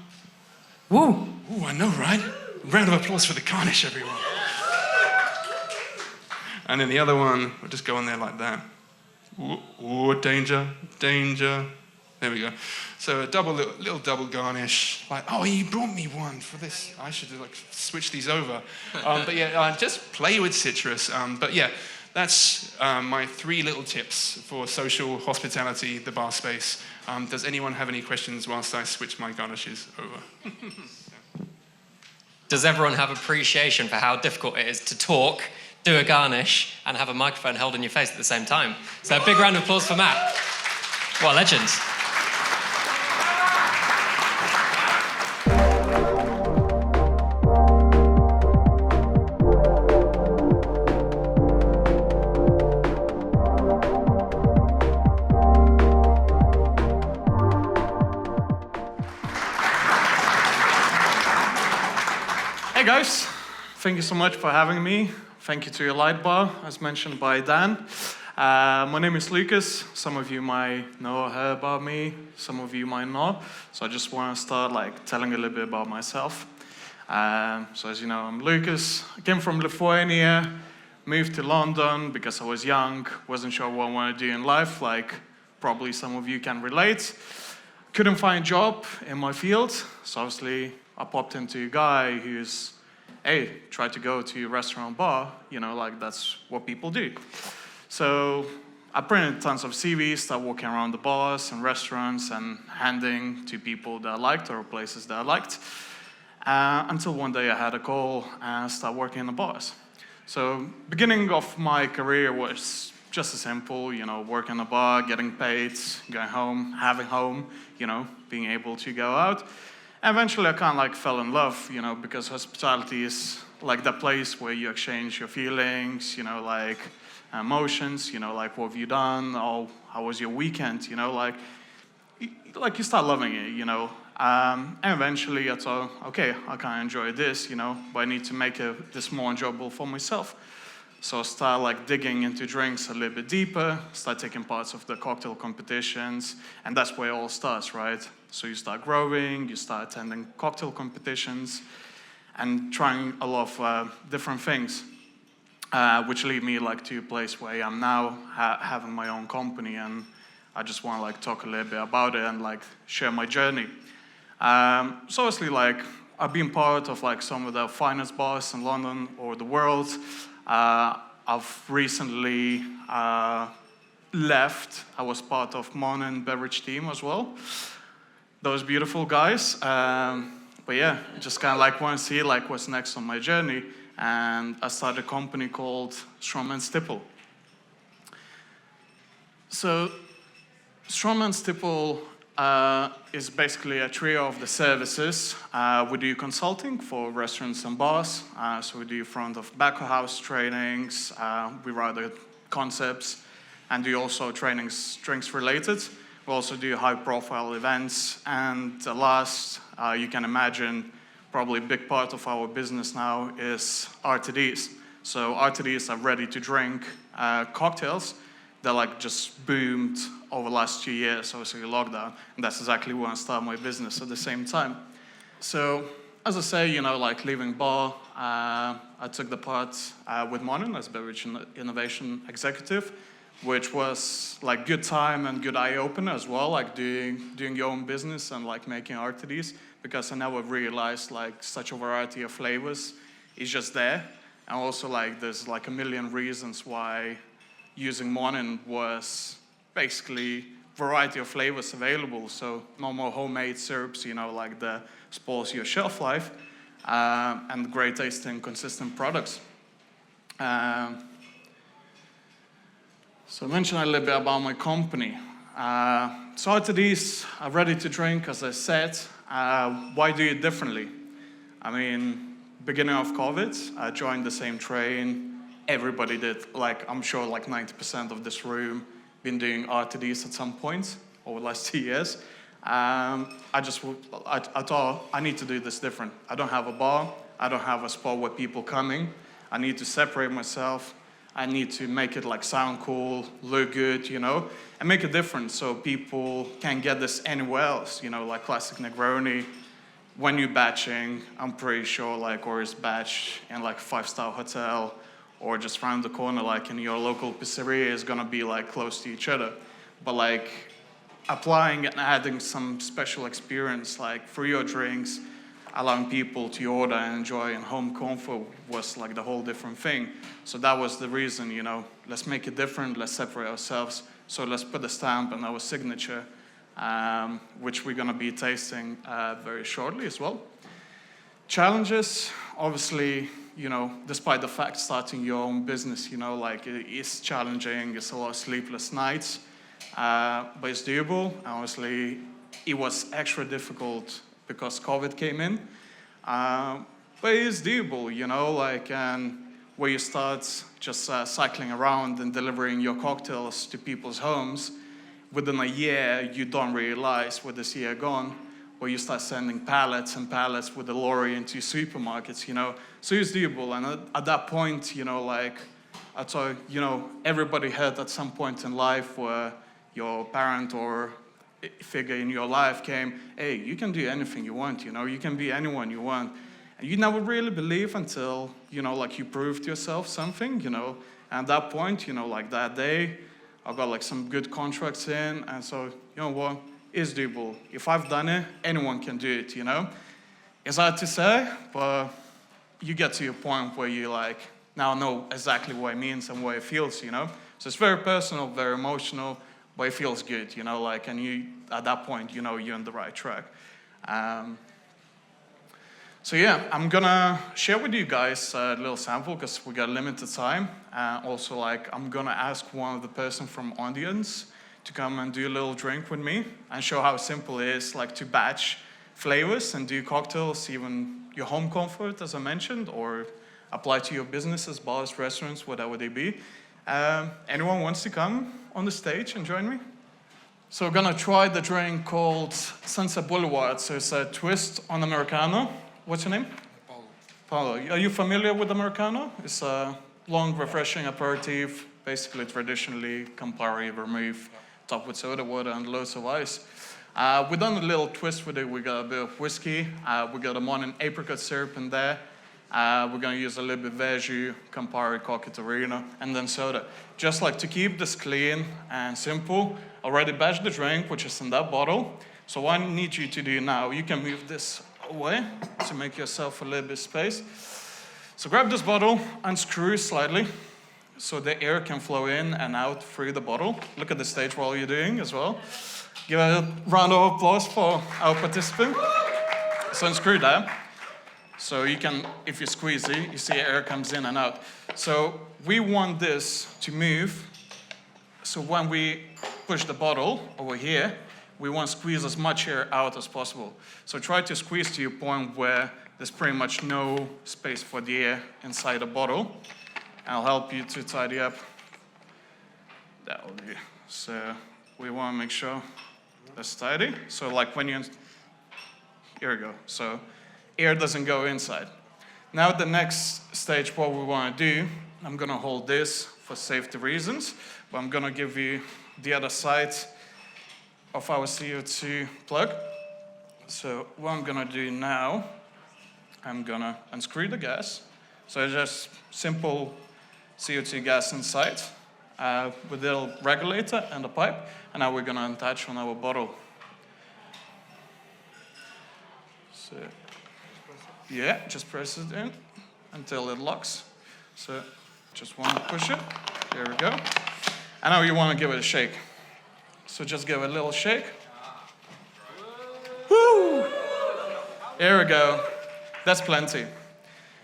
Woo! Ooh, I know, right? Round of applause for the garnish, everyone. And then the other one, we'll just go on there like that. Ooh, danger, danger. There we go. So a little double garnish. Like, oh, you brought me one for this. I should like switch these over. But yeah, just play with citrus. But yeah, that's my 3 little tips for social hospitality, the bar space. Does anyone have any questions whilst I switch my garnishes over? Does everyone have appreciation for how difficult it is to talk, do a garnish, and have a microphone held in your face at the same time? So a big round of applause for Matt. What a legend. Hey guys, thank you so much for having me. Thank you to your light bar, as mentioned by Dan. My name is Lucas. Some of you might know or heard about me. Some of you might not. So I just want to start like telling a little bit about myself. So as you know, I'm Lucas. I came from Lithuania, moved to London because I was young, wasn't sure what I wanted to do in life, like probably some of you can relate. Couldn't find a job in my field, so obviously I popped into a guy who's, hey, tried to go to a restaurant bar, you know, like that's what people do. So I printed tons of CVs, started walking around the bars and restaurants and handing to people that I liked or places that I liked. Until one day I had a call and started working in the bars. So beginning of my career was just as simple, you know, working in a bar, getting paid, going home, having home, you know, being able to go out. And eventually I kind of like fell in love, you know, because hospitality is like that place where you exchange your feelings, you know, like emotions, you know, like what have you done, or how was your weekend, you know, like you start loving it, you know. And eventually I thought, okay, I kind of enjoy this, you know, but I need to make this more enjoyable for myself. So I started like digging into drinks a little bit deeper, start taking parts of the cocktail competitions, and that's where it all starts, right? So you start growing, you start attending cocktail competitions, and trying a lot of different things, which lead me like to a place where I am now, having my own company, and I just want to like talk a little bit about it and like share my journey. So obviously, like I've been part of like some of the finest bars in London or the world. I've recently left. I was part of Monin beverage team as well. Those beautiful guys. But yeah, just kind of like want to see like what's next on my journey. And I started a company called Strongman Stipple. So Strongman Stipple is basically a trio of the services. We do consulting for restaurants and bars. So we do front of back of house trainings. We write the concepts and do also trainings drinks related. We also do high profile events. And the last, you can imagine, probably a big part of our business now is RTDs. So RTDs are ready to drink cocktails. They're like just boomed over the last 2 years, obviously lockdown, and that's exactly when I started my business at the same time. So, as I say, you know, like leaving bar, I took the part with Monin as beverage innovation executive, which was like good time and good eye opener as well, like doing your own business and like making RTDs, because I never realized like such a variety of flavors is just there, and also like there's like a million reasons why using Monin was basically variety of flavors available. So no more homemade syrups, you know, like that spoils your shelf life, and great tasting, consistent products. So I mentioned a little bit about my company. So RTDs are ready to drink, as I said. Why do it differently? I mean, beginning of COVID, I joined the same train. Everybody did, like I'm sure like 90% of this room been doing RTDs at some point over the last 2 years. I thought I need to do this different. I don't have a bar. I don't have a spot where people coming. I need to separate myself. I need to make it like sound cool, look good, you know, and make a difference so people can't get this anywhere else, you know, like classic Negroni. When you're batching, I'm pretty sure like, or is batch in like a 5-star hotel, or just around the corner, like in your local pizzeria, is gonna be like close to each other. But like applying and adding some special experience, like for your drinks, allowing people to order and enjoy in home comfort was like the whole different thing. So that was the reason, you know, let's make it different, let's separate ourselves. So let's put a stamp on our signature, which we're gonna be tasting very shortly as well. Challenges, obviously, you know, despite the fact starting your own business, you know, like it is challenging, it's a lot of sleepless nights, but it's doable. Obviously, it was extra difficult because COVID came in, but it is doable, you know, like, and where you start just cycling around and delivering your cocktails to people's homes, within a year, you don't realize with this year gone, where you start sending pallets and pallets with the lorry into supermarkets, you know. So it's doable. And at that point, you know, like, I thought, you know, everybody had at some point in life where your parent or figure in your life came, hey, you can do anything you want, you know, you can be anyone you want. And you never really believe until, you know, like you proved yourself something, you know. And at that point, you know, like that day, I got like some good contracts in, and so, you know what, it's doable. If I've done it, anyone can do it, you know? It's hard to say, but you get to a point where you like, now know exactly what it means and what it feels, you know? So it's very personal, very emotional, but it feels good, you know, like, and you, at that point, you know you're on the right track. So yeah, I'm gonna share with you guys a little sample because we got limited time. Also, like, I'm gonna ask one of the person from audience to come and do a little drink with me and show how simple it is, like, to batch flavors and do cocktails, even your home comfort, as I mentioned, or apply to your businesses, bars, restaurants, whatever they be. Anyone wants to come on the stage and join me? So we're gonna try the drink called Sunset Boulevard. So it's a twist on Americano. What's your name? Paulo. Are you familiar with Americano? It's a long, refreshing aperitif, basically traditionally Campari, vermouth, topped with soda water and loads of ice. We've done a little twist with it. We got a bit of whiskey. We got a morning apricot syrup in there. We're going to use a little bit Veju, Campari, Cocchitorino, and then soda. Just like to keep this clean and simple, already batch the drink, which is in that bottle. So what I need you to do now, you can move this away to make yourself a little bit space. So grab this bottle, unscrew slightly, so the air can flow in and out through the bottle. Look at the stage while you're doing as well. Give a round of applause for our participant. So unscrew that. So you can, if you squeeze it, you see air comes in and out. So we want this to move. So when we push the bottle over here, we want to squeeze as much air out as possible. So try to squeeze to your point where there's pretty much no space for the air inside the bottle. I'll help you to tidy up. That will do. So we want to make sure that's tidy. So like when you, here we go. So air doesn't go inside. Now the next stage, what we want to do, I'm going to hold this for safety reasons, but I'm going to give you the other side of our CO2 plug. So what I'm going to do now, I'm going to unscrew the gas. So just simple CO2 gas inside with a little regulator and a pipe. And now we're going to attach on our bottle. So yeah, just press it in until it locks. So just want to push it. There we go. And now you want to give it a shake. So just give it a little shake. Woo! There we go. That's plenty.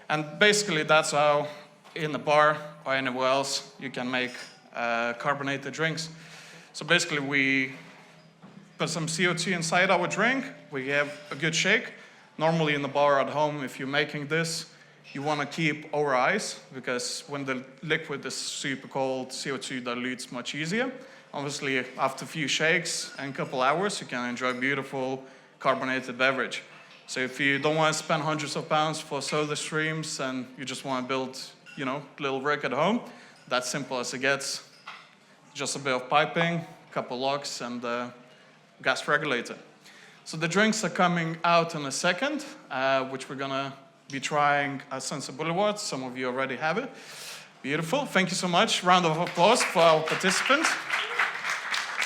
And basically that's how in the bar or anywhere else you can make carbonated drinks. So basically we put some CO2 inside our drink. We have a good shake. Normally in the bar at home, if you're making this, you want to keep over ice because when the liquid is super cold, CO2 dilutes much easier. Obviously, after a few shakes and a couple hours, you can enjoy a beautiful carbonated beverage. So if you don't want to spend hundreds of pounds for soda streams and you just want to build, you know, a little rig at home, that's simple as it gets. Just a bit of piping, a couple locks, and a gas regulator. So the drinks are coming out in a second, which we're going to be trying at Sunset Boulevard. Some of you already have it. Beautiful. Thank you so much. Round of applause for our participants.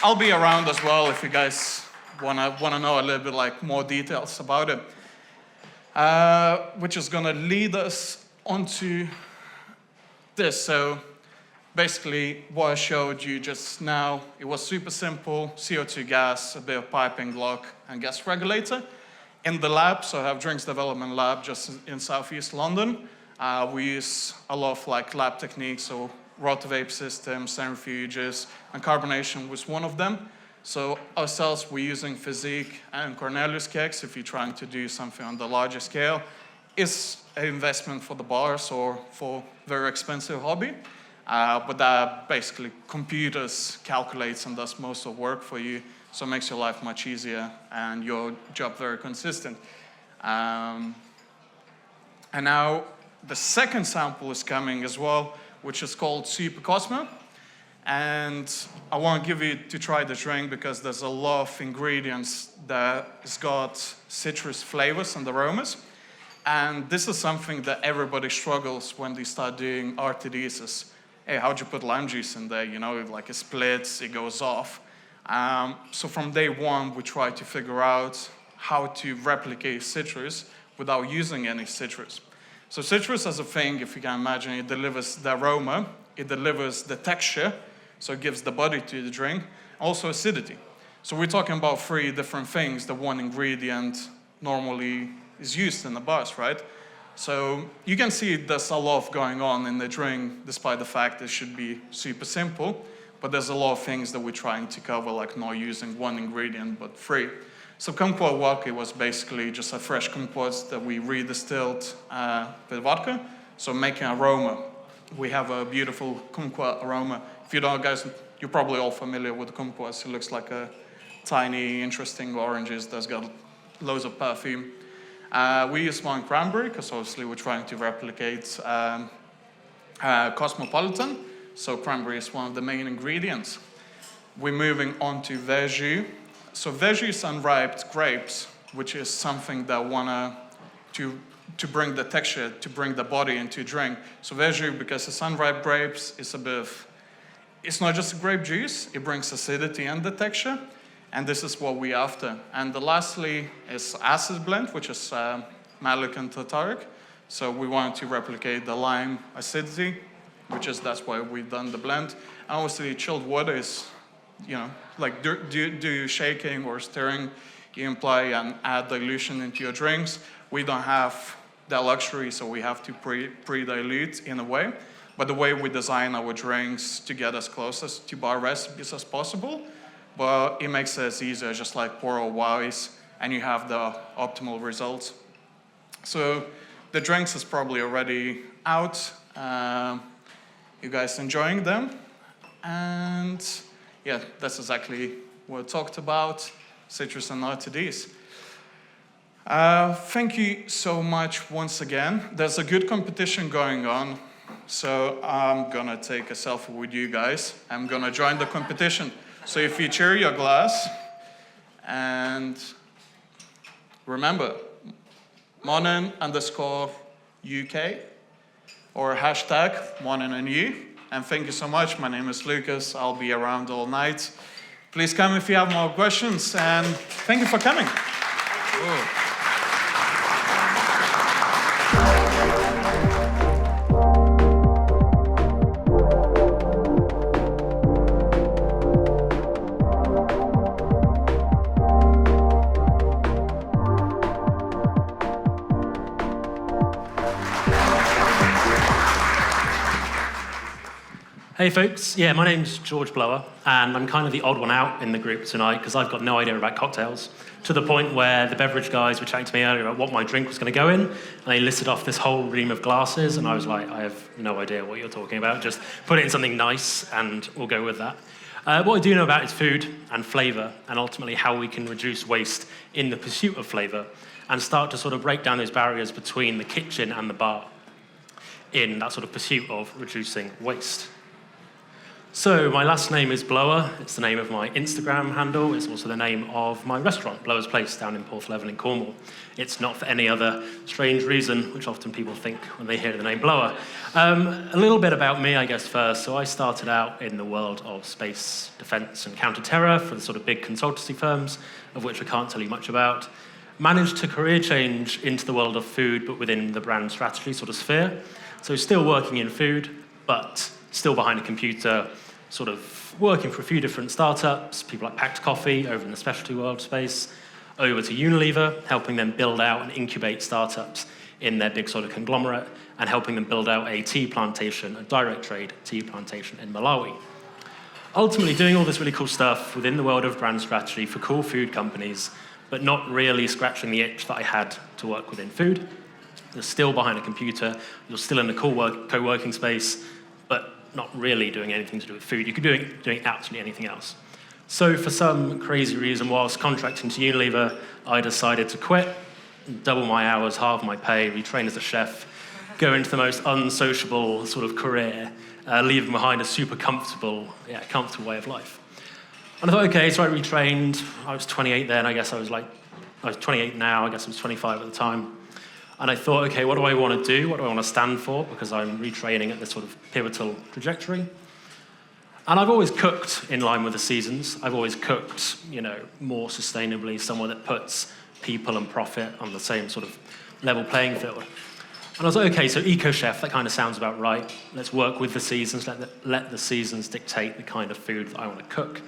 I'll be around as well if you guys want to know a little bit like more details about it, which is going to lead us onto this. So basically, what I showed you just now, it was super simple, CO2 gas, a bit of piping, lock, and gas regulator. In the lab, so I have drinks development lab just in Southeast London. We use a lot of like lab techniques, so rotovape systems, centrifuges, and carbonation was one of them. So ourselves, we're using Physique and Cornelius kegs if you're trying to do something on the larger scale. It's an investment for the bars or for very expensive hobby. But that basically computers calculates and does most of the work for you, so it makes your life much easier and your job very consistent. And now the second sample is coming as well, which is called Super Cosmo. And I want to give you to try the drink because there's a lot of ingredients that has got citrus flavors and aromas. And this is something that everybody struggles when they start doing RTDs. Hey, how'd you put lime juice in there? You know, like it splits, it goes off. So from day one, we try to figure out how to replicate citrus without using any citrus. So citrus as a thing, if you can imagine, it delivers the aroma, it delivers the texture, so it gives the body to the drink, also acidity. So we're talking about three different things that one ingredient normally is used in the bars, right? So you can see there's a lot going on in the drink, despite the fact it should be super simple, but there's a lot of things that we're trying to cover, like not using one ingredient, but three. So kumquat vodka was basically just a fresh kumquat that we redistilled with vodka, so making aroma. We have a beautiful kumquat aroma. If you don't, guys, you're probably all familiar with kumquats. It looks like a tiny, interesting oranges that's got loads of perfume. We use one cranberry, because obviously we're trying to replicate Cosmopolitan, so cranberry is one of the main ingredients. We're moving on to Veju, So veggies unripe grapes, which is something that to bring the texture, to bring the body into drink. So veggie, because it's unripe grapes, it's not just grape juice, it brings acidity and the texture, and this is what we're after. And lastly is acid blend, which is malic and tartaric. So we wanted to replicate the lime acidity, that's why we've done the blend. And obviously chilled water is, like do shaking or stirring, you imply and add dilution into your drinks. We don't have that luxury, so we have to pre-dilute in a way. But the way we design our drinks to get as close as to bar recipes as possible, but it makes it easier, just like pour over ice, and you have the optimal results. So the drinks is probably already out. You guys enjoying them? And yeah, that's exactly what I talked about, citrus and RTDs. Thank you so much once again. There's a good competition going on, so I'm gonna take a selfie with you guys. I'm gonna join the competition. So if you cheer your glass, and remember, Monin_UK or hashtag MoninandYou. And thank you so much. My name is Lucas. I'll be around all night. Please come if you have more questions, and thank you for coming. Whoa. Hey folks, yeah, my name's George Blower, and I'm kind of the odd one out in the group tonight because I've got no idea about cocktails, to the point where the beverage guys were chatting to me earlier about what my drink was going to go in, and they listed off this whole ream of glasses, and I was like, I have no idea what you're talking about, just put it in something nice and we'll go with that. What I do know about is food and flavour, and ultimately how we can reduce waste in the pursuit of flavour, and start to sort of break down those barriers between the kitchen and the bar in that sort of pursuit of reducing waste. So my last name is Blower. It's the name of my Instagram handle. It's also the name of my restaurant, Blower's Place, down in Porthleven in Cornwall. It's not for any other strange reason, which often people think when they hear the name Blower. A little bit about me, I guess, first. So I started out in the world of space defense and counter-terror for the sort of big consultancy firms, of which I can't tell you much about. Managed to career change into the world of food, but within the brand strategy sort of sphere. So still working in food, but still behind a computer, sort of working for a few different startups, people like Packed Coffee over in the specialty world space, over to Unilever, helping them build out and incubate startups in their big sort of conglomerate, and helping them build out a tea plantation, a direct trade tea plantation in Malawi. Ultimately doing all this really cool stuff within the world of brand strategy for cool food companies, but not really scratching the itch that I had to work within food. You're still behind a computer, you're still in a co-working space, but not really doing anything to do with food. You could be doing absolutely anything else. So for some crazy reason, whilst contracting to Unilever, I decided to quit, double my hours, halve my pay, retrain as a chef, go into the most unsociable sort of career, leaving behind a super comfortable way of life. And I thought, okay, so I retrained. I was 28 then, I was 28 now, I guess I was 25 at the time. And I thought, okay, what do I want to do? What do I want to stand for? Because I'm retraining at this sort of pivotal trajectory. And I've always cooked in line with the seasons. I've always cooked, more sustainably, somewhere that puts people and profit on the same sort of level playing field. And I was like, okay, so eco-chef, that kind of sounds about right. Let's work with the seasons, let the seasons dictate the kind of food that I want to cook,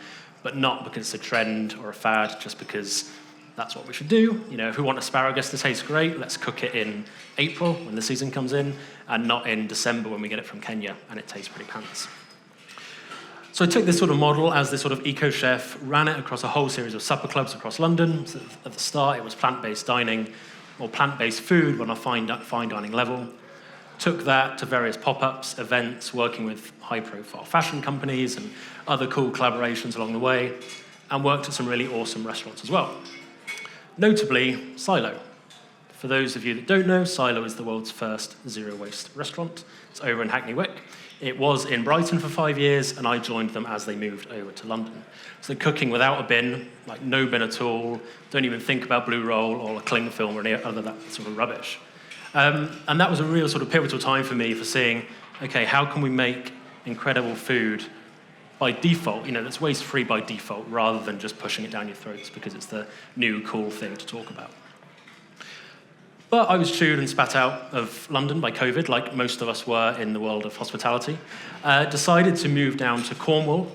but not because it's a trend or a fad, just because that's what we should do. If we want asparagus to taste great, let's cook it in April when the season comes in, and not in December when we get it from Kenya and it tastes pretty pants. So I took this sort of model as this sort of eco-chef, ran it across a whole series of supper clubs across London. So at the start, it was plant-based dining or plant-based food on a fine dining level. Took that to various pop-ups, events, working with high-profile fashion companies and other cool collaborations along the way, and worked at some really awesome restaurants as well. Notably, Silo. For those of you that don't know, Silo is the world's first zero-waste restaurant. It's over in Hackney Wick It was in Brighton for 5 years, and I joined them as they moved over to London. So cooking without a bin, like no bin at all, don't even think about Blue Roll or a cling film or any other that sort of rubbish. And that was a real sort of pivotal time for me for seeing, okay, how can we make incredible food by default, that's waste-free by default, rather than just pushing it down your throats because it's the new cool thing to talk about. But I was chewed and spat out of London by COVID, like most of us were in the world of hospitality. Decided to move down to Cornwall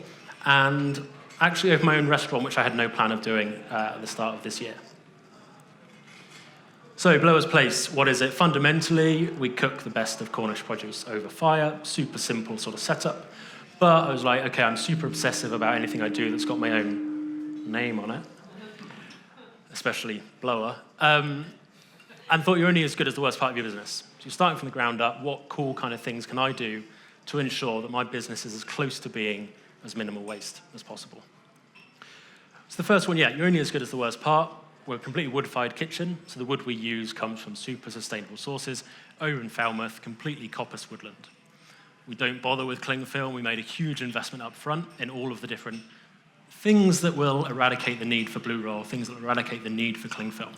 and actually open my own restaurant, which I had no plan of doing at the start of this year. So Blower's Place, what is it? Fundamentally, we cook the best of Cornish produce over fire, super simple sort of setup. But I was like, okay, I'm super obsessive about anything I do that's got my own name on it, especially Blower. And thought you're only as good as the worst part of your business. So you're starting from the ground up. What cool kind of things can I do to ensure that my business is as close to being as minimal waste as possible? So the first one, you're only as good as the worst part. We're a completely wood-fired kitchen, so the wood we use comes from super sustainable sources. Over in Falmouth, completely coppice woodland. We don't bother with cling film. We made a huge investment up front in all of the different things that will eradicate the need for Blue Roll, things that will eradicate the need for cling film.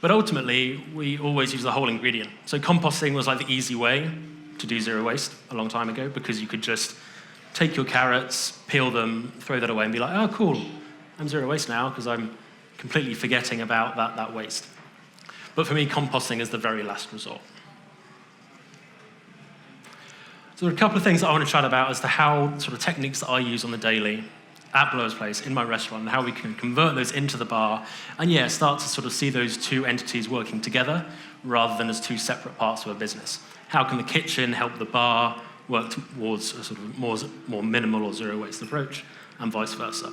But ultimately, we always use the whole ingredient. So composting was like the easy way to do zero waste a long time ago, because you could just take your carrots, peel them, throw that away, and be like, oh, cool, I'm zero waste now, because I'm completely forgetting about that waste. But for me, composting is the very last resort. So there are a couple of things that I want to chat about as to how sort of techniques that I use on the daily at Blower's Place in my restaurant, and how we can convert those into the bar, and start to sort of see those two entities working together rather than as two separate parts of a business. How can the kitchen help the bar work towards a sort of more minimal or zero waste approach, and vice versa?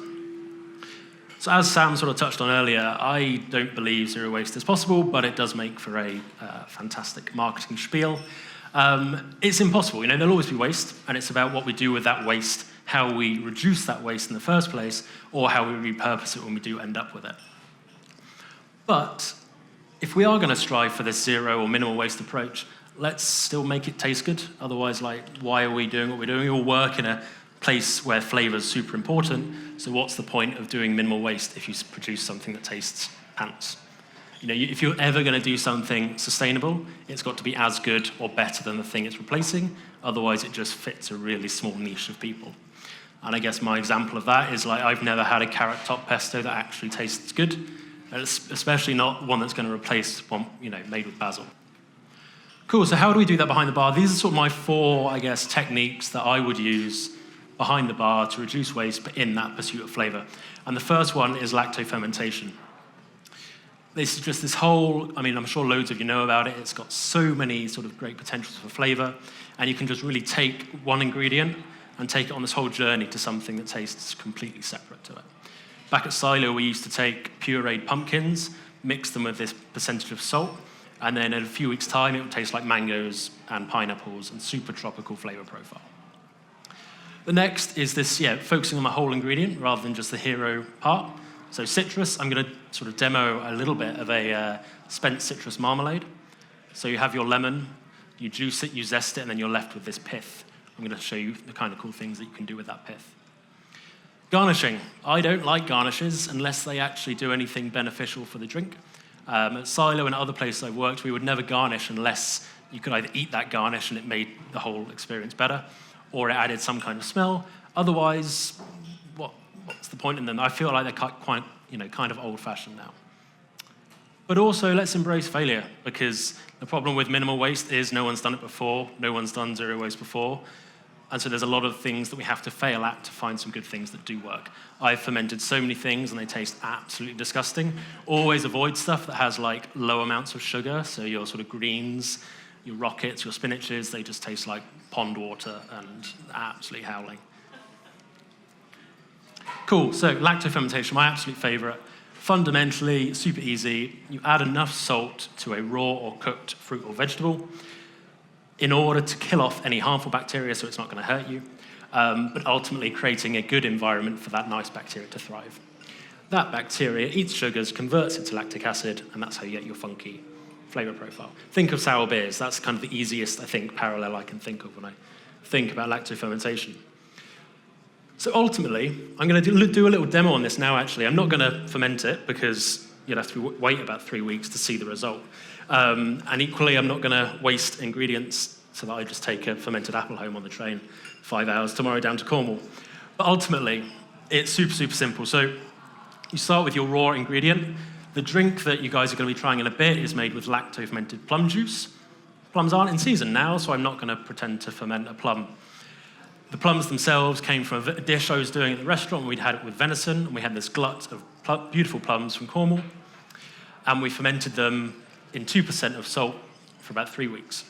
So as Sam sort of touched on earlier, I don't believe zero waste is possible, but it does make for a fantastic marketing spiel. It's impossible. There'll always be waste, and it's about what we do with that waste, how we reduce that waste in the first place, or how we repurpose it when we do end up with it. But if we are going to strive for this zero or minimal waste approach, let's still make it taste good. Otherwise, why are we doing what we're doing? We all work in a place where flavor's super important, so what's the point of doing minimal waste if you produce something that tastes pants? If you're ever going to do something sustainable, it's got to be as good or better than the thing it's replacing. Otherwise, it just fits a really small niche of people. And I guess my example of that is I've never had a carrot top pesto that actually tastes good, and especially not one that's going to replace one made with basil. Cool. So how do we do that behind the bar? These are sort of my 4, I guess, techniques that I would use behind the bar to reduce waste, but in that pursuit of flavor. And the first one is lactofermentation. This is just this whole, I'm sure loads of you know about it. It's got so many sort of great potentials for flavor, and you can just really take one ingredient and take it on this whole journey to something that tastes completely separate to it. Back at Silo, we used to take pureed pumpkins, mix them with this percentage of salt, and then in a few weeks' time, it would taste like mangoes and pineapples and super tropical flavor profile. The next is this, focusing on the whole ingredient rather than just the hero part. So citrus, I'm going to sort of demo a little bit of a spent citrus marmalade. So you have your lemon, you juice it, you zest it, and then you're left with this pith. I'm going to show you the kind of cool things that you can do with that pith. Garnishing. I don't like garnishes unless they actually do anything beneficial for the drink. At Silo and other places I've worked, we would never garnish unless you could either eat that garnish and it made the whole experience better, or it added some kind of smell. Otherwise, what's the point in them? I feel like they're quite, kind of old-fashioned now. But also, let's embrace failure, because the problem with minimal waste is no one's done it before, no one's done zero waste before, and so there's a lot of things that we have to fail at to find some good things that do work. I've fermented so many things, and they taste absolutely disgusting. Always avoid stuff that has, low amounts of sugar, so your sort of greens, your rockets, your spinaches, they just taste like pond water and absolutely howling. Cool, so lactofermentation, my absolute favorite. Fundamentally, super easy. You add enough salt to a raw or cooked fruit or vegetable in order to kill off any harmful bacteria so it's not going to hurt you, but ultimately creating a good environment for that nice bacteria to thrive. That bacteria eats sugars, converts it to lactic acid, and that's how you get your funky flavor profile. Think of sour beers. That's kind of the easiest, I think, parallel I can think of when I think about lactofermentation. So ultimately, I'm going to do a little demo on this now, actually. I'm not going to ferment it because you'd have to wait about 3 weeks to see the result. And equally, I'm not going to waste ingredients so that I just take a fermented apple home on the train 5 hours tomorrow down to Cornwall. But ultimately, it's super, super simple. So you start with your raw ingredient. The drink that you guys are going to be trying in a bit is made with lacto-fermented plum juice. Plums aren't in season now, so I'm not going to pretend to ferment a plum. The plums themselves came from a dish I was doing at the restaurant. We'd had it with venison, and we had this glut of beautiful plums from Cornwall. And we fermented them in 2% of salt for about 3 weeks.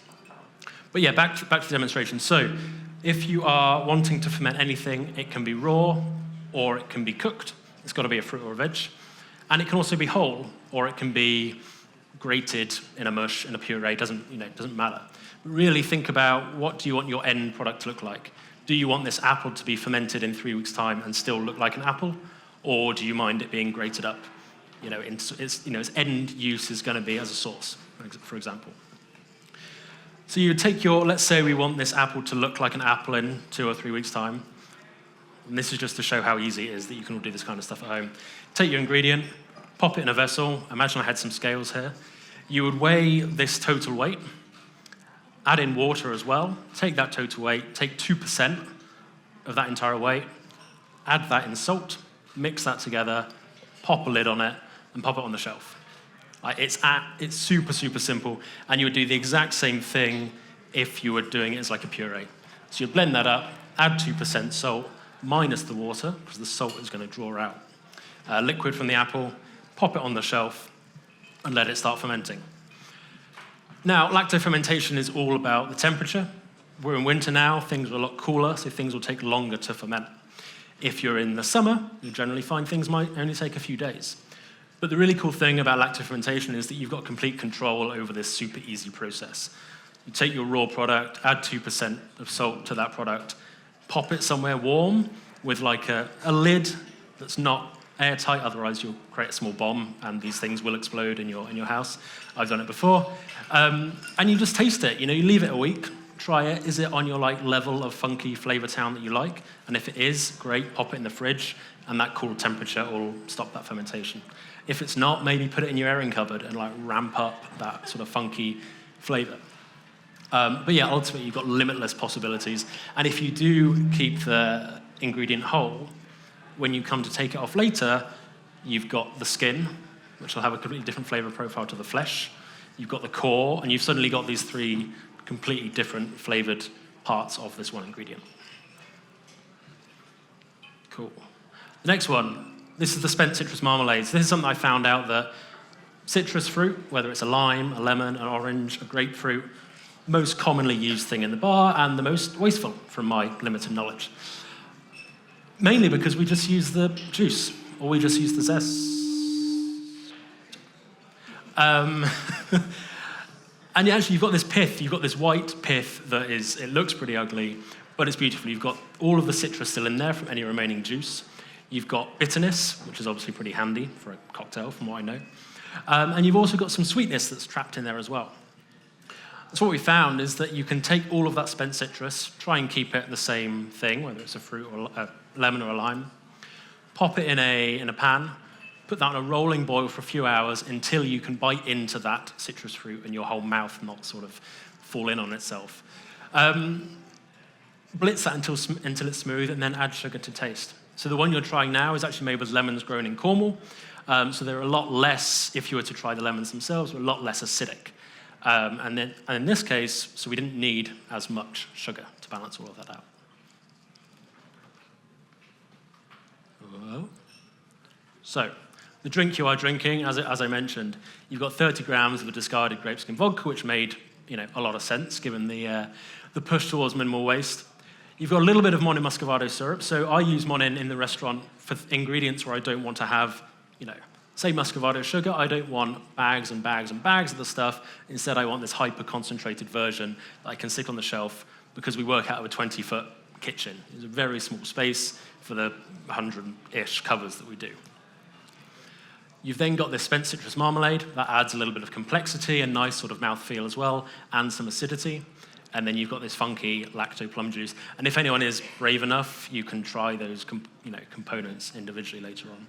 But yeah, back to the demonstration. So if you are wanting to ferment anything, it can be raw or it can be cooked. It's got to be a fruit or a veg. And it can also be whole, or it can be grated in a mush, in a puree. It doesn't matter. But really think about, what do you want your end product to look like? Do you want this apple to be fermented in 3 weeks' time and still look like an apple? Or do you mind it being grated up? Its end use is going to be as a sauce, for example. So you take let's say we want this apple to look like an apple in 2 or 3 weeks' time. And this is just to show how easy it is that you can all do this kind of stuff at home. Take your ingredient, pop it in a vessel. Imagine I had some scales here. You would weigh this total weight, add in water as well, take that total weight, take 2% of that entire weight, add that in salt, mix that together, pop a lid on it, and pop it on the shelf. It's super, super simple, and you would do the exact same thing if you were doing it as like a puree. So you'd blend that up, add 2% salt, minus the water, because the salt is going to draw out liquid from the apple, pop it on the shelf, and let it start fermenting. Now, lactofermentation is all about the temperature. We're in winter now, things are a lot cooler, so things will take longer to ferment. If you're in the summer, you generally find things might only take a few days. But the really cool thing about lactofermentation is that you've got complete control over this super easy process. You take your raw product, add 2% of salt to that product, pop it somewhere warm with like a lid that's not airtight, otherwise you'll create a small bomb and these things will explode in your house. I've done it before. And you just taste it. You leave it a week, try it. Is it on your level of funky flavor town that you like? And if it is, great, pop it in the fridge, and that cool temperature will stop that fermentation. If it's not, maybe put it in your airing cupboard and ramp up that sort of funky flavor. But yeah, ultimately you've got limitless possibilities. And if you do keep the ingredient whole, when you come to take it off later, you've got the skin, which will have a completely different flavor profile to the flesh. You've got the core, and you've suddenly got these 3 completely different flavored parts of this one ingredient. Cool. The next one, this is the spent citrus marmalades. This is something I found out that citrus fruit, whether it's a lime, a lemon, an orange, a grapefruit, most commonly used thing in the bar and the most wasteful from my limited knowledge. Mainly because we just use the juice, or we just use the zest. And actually, you've got this pith, you've got this white pith that it looks pretty ugly, but it's beautiful. You've got all of the citrus still in there from any remaining juice. You've got bitterness, which is obviously pretty handy for a cocktail, from what I know. And you've also got some sweetness that's trapped in there as well. So what we found is that you can take all of that spent citrus, try and keep it the same thing, whether it's a fruit or a lemon or a lime, pop it in a pan, put that on a rolling boil for a few hours until you can bite into that citrus fruit and your whole mouth not sort of fall in on itself. Blitz that until it's smooth, and then add sugar to taste. So the one you're trying now is actually made with lemons grown in Cornwall, so they're a lot less, if you were to try the lemons themselves, a lot less acidic. And in this case, so we didn't need as much sugar to balance all of that out. Whoa. So, the drink you are drinking, as I mentioned, you've got 30 grams of a discarded grape skin vodka, which made a lot of sense given the push towards minimal waste. You've got a little bit of Monin Muscovado syrup. So I use Monin in the restaurant for ingredients where I don't want to have, say Muscovado sugar, I don't want bags and bags and bags of the stuff. Instead, I want this hyper-concentrated version that I can stick on the shelf because we work out of a 20-foot kitchen. It's a very small space for the 100-ish covers that we do. You've then got this spent citrus marmalade. That adds a little bit of complexity, a nice sort of mouthfeel as well, and some acidity. and then you've got this funky lacto plum juice. And if anyone is brave enough, you can try those components individually later on.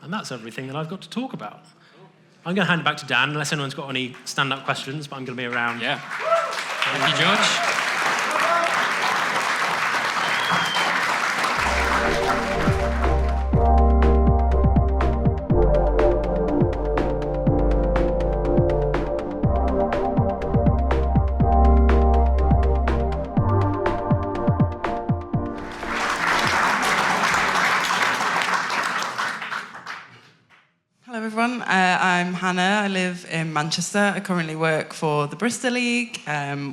And that's everything that I've got to talk about. I'm going to hand it back to Dan, unless anyone's got any stand-up questions, but I'm going to be around. Yeah. Thank you, George. Hello everyone, I'm Hannah, I live in Manchester. I currently work for the Barista League.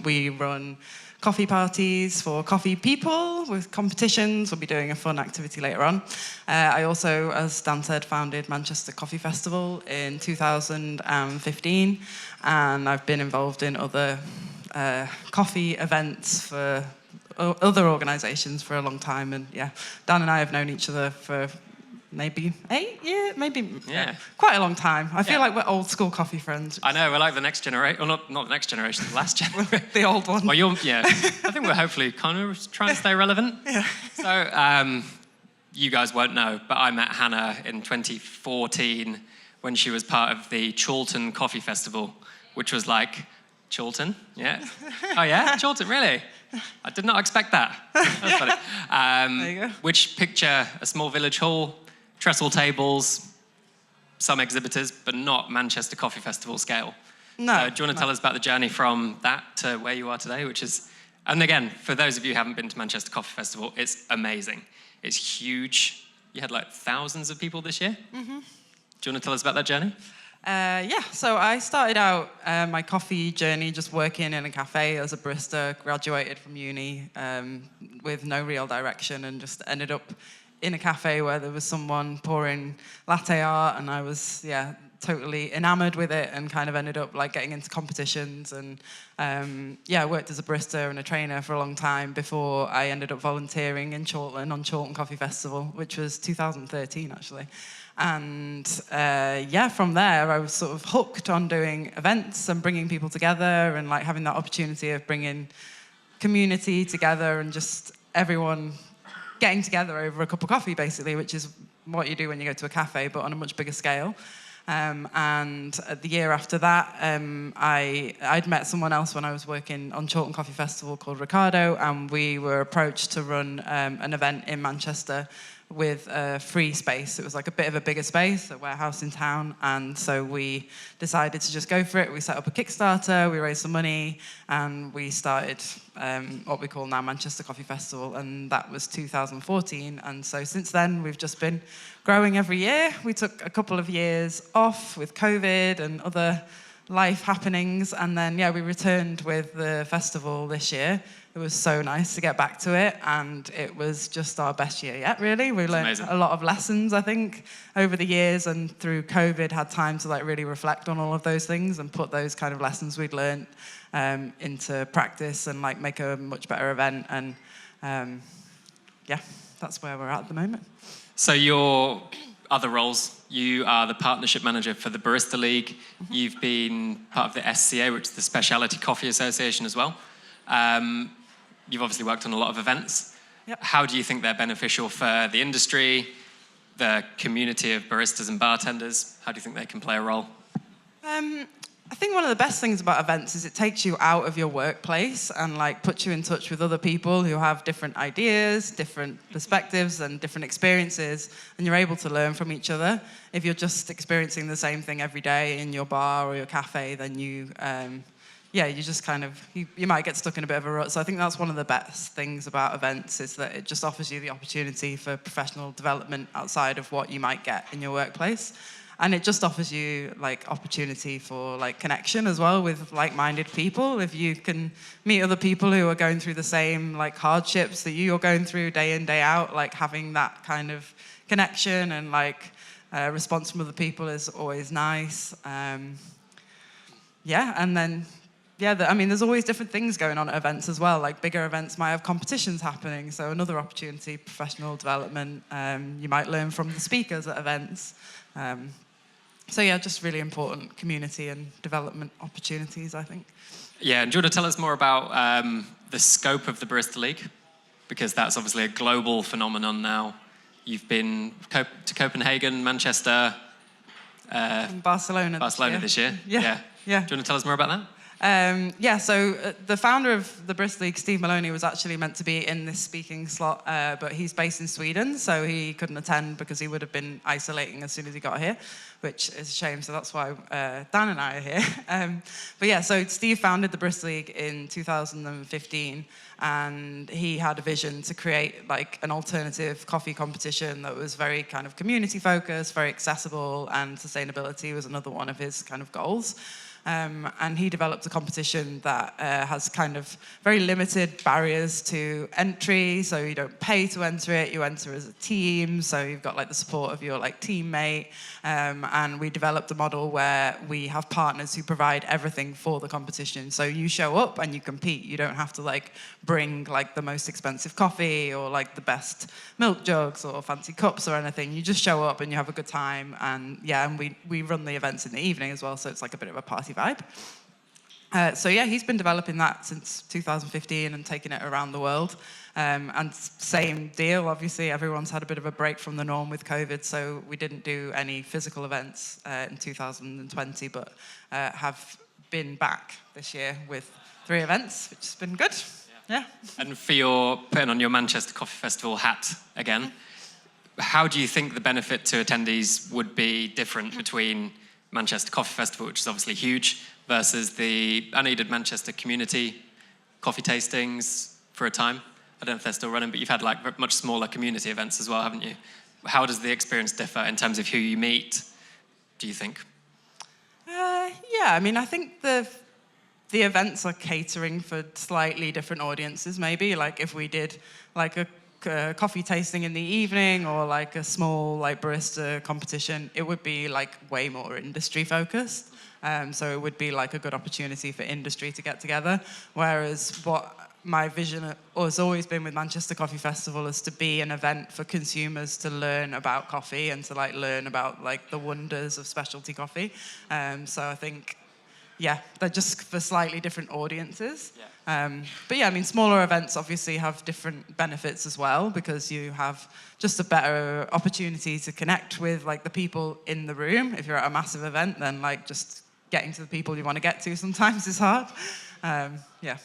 We run coffee parties for coffee people with competitions. We'll be doing a fun activity later on. I also, as Dan said, founded Manchester Coffee Festival in 2015, and I've been involved in other coffee events for other organisations for a long time. And yeah, Dan and I have known each other for maybe 8 years, quite a long time. I feel like we're old school coffee friends. I know, we're like the next generation, or not the next generation, the last generation. The old one. Well, I think we're hopefully kind of trying to stay relevant. Yeah. So, you guys won't know, but I met Hannah in 2014 when she was part of the Chorlton Coffee Festival, which was like, Chorlton? Yeah. Oh yeah? Chorlton, really? I did not expect that. That's funny. There you go. Which picture a small village hall, trestle tables, some exhibitors, but not Manchester Coffee Festival scale. No. Do you want to tell us about the journey from that to where you are today, which is, and again, for those of you who haven't been to Manchester Coffee Festival, it's amazing. It's huge. You had like thousands of people this year. Mm-hmm. Do you want to tell us about that journey? So I started out my coffee journey just working in a cafe as a barista, graduated from uni with no real direction, and just ended up in a cafe where there was someone pouring latte art, and I was, totally enamored with it, and kind of ended up like getting into competitions, and I worked as a barista and a trainer for a long time before I ended up volunteering in Chorlton on Chorlton Coffee Festival, which was 2013 actually. And from there I was sort of hooked on doing events and bringing people together, and like having that opportunity of bringing community together and just everyone getting together over a cup of coffee, basically, which is what you do when you go to a cafe, but on a much bigger scale. And the year after that, I'd met someone else when I was working on Chorlton Coffee Festival called Ricardo, and we were approached to run an event in Manchester with a free space. It was like a bit of a bigger space, a warehouse in town, and so we decided to just go for it. We set up a Kickstarter, we raised some money, and we started what we call now Manchester Coffee Festival, and that was 2014. And so since then, we've just been growing every year. We took a couple of years off with COVID and other life happenings, and then we returned with the festival this year. It was so nice to get back to it, and it was just our best year yet, really. We learned a lot of lessons, I think, over the years, and through COVID had time to like really reflect on all of those things and put those kind of lessons we'd learned into practice and like make a much better event. And that's where we're at the moment. So your other roles, you are the partnership manager for the Barista League. Mm-hmm. You've been part of the SCA, which is the Specialty Coffee Association as well. You've obviously worked on a lot of events. Yep. How do you think they're beneficial for the industry, the community of baristas and bartenders? How do you think they can play a role? I think one of the best things about events is it takes you out of your workplace and like puts you in touch with other people who have different ideas, different perspectives and different experiences, and you're able to learn from each other. If you're just experiencing the same thing every day in your bar or your cafe, then you just kind of, you might get stuck in a bit of a rut. So I think that's one of the best things about events, is that it just offers you the opportunity for professional development outside of what you might get in your workplace. And it just offers you like opportunity for like connection as well with like-minded people. If you can meet other people who are going through the same like hardships that you're going through day in, day out, like having that kind of connection and like response from other people is always nice. And then there's always different things going on at events as well. Like bigger events might have competitions happening, so another opportunity, professional development. You might learn from the speakers at events. So yeah, just really important community and development opportunities, I think. Yeah, and do you want to tell us more about the scope of the Barista League? Because that's obviously a global phenomenon now. You've been to Copenhagen, Manchester, In Barcelona this year. Yeah. Do you want to tell us more about that? So the founder of the Barista League, Steve Maloney, was actually meant to be in this speaking slot, but he's based in Sweden, so he couldn't attend because he would have been isolating as soon as he got here, which is a shame. So that's why Dan and I are here. So Steve founded the Barista League in 2015, and he had a vision to create like an alternative coffee competition that was very kind of community focused, very accessible, and sustainability was another one of his kind of goals. And he developed a competition that has kind of very limited barriers to entry, so you don't pay to enter it, you enter as a team, so you've got like the support of your like teammate, and we developed a model where we have partners who provide everything for the competition. So you show up and you compete, you don't have to like bring like the most expensive coffee or like the best milk jugs or fancy cups or anything, you just show up and you have a good time, and we run the events in the evening as well, so it's like a bit of a party vibe. He's been developing that since 2015 and taking it around the world. And same deal, obviously, everyone's had a bit of a break from the norm with COVID, so we didn't do any physical events in 2020, but have been back this year with 3 events, which has been good. Yeah. And for your putting on your Manchester Coffee Festival hat again, how do you think the benefit to attendees would be different between Manchester Coffee Festival, which is obviously huge, versus I know you did Manchester Community Coffee Tastings for a time. I don't know if they're still running, but you've had like much smaller community events as well, haven't you? How does the experience differ in terms of who you meet, do you think? I think the events are catering for slightly different audiences, maybe. Like if we did like a coffee tasting in the evening or like a small like barista competition, it would be like way more industry focused. So it would be like a good opportunity for industry to get together. Whereas what my vision has always been with Manchester Coffee Festival is to be an event for consumers to learn about coffee and to like learn about like the wonders of specialty coffee. So I think, they're just for slightly different audiences. Smaller events obviously have different benefits as well, because you have just a better opportunity to connect with like the people in the room. If you're at a massive event, then like just getting to the people you want to get to sometimes is hard. Yeah,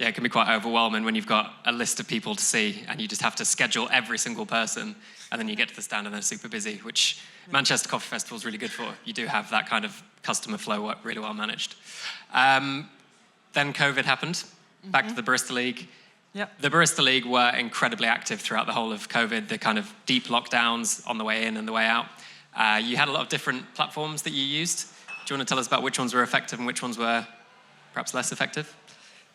it can be quite overwhelming when you've got a list of people to see and you just have to schedule every single person, and then you get to the stand and they're super busy, which Manchester Coffee Festival is really good for. You do have that kind of customer flow really well managed. Then COVID happened. Back to the Barista League. Yep. The Barista League were incredibly active throughout the whole of COVID, the kind of deep lockdowns on the way in and the way out. You had a lot of different platforms that you used. Do you want to tell us about which ones were effective and which ones were perhaps less effective?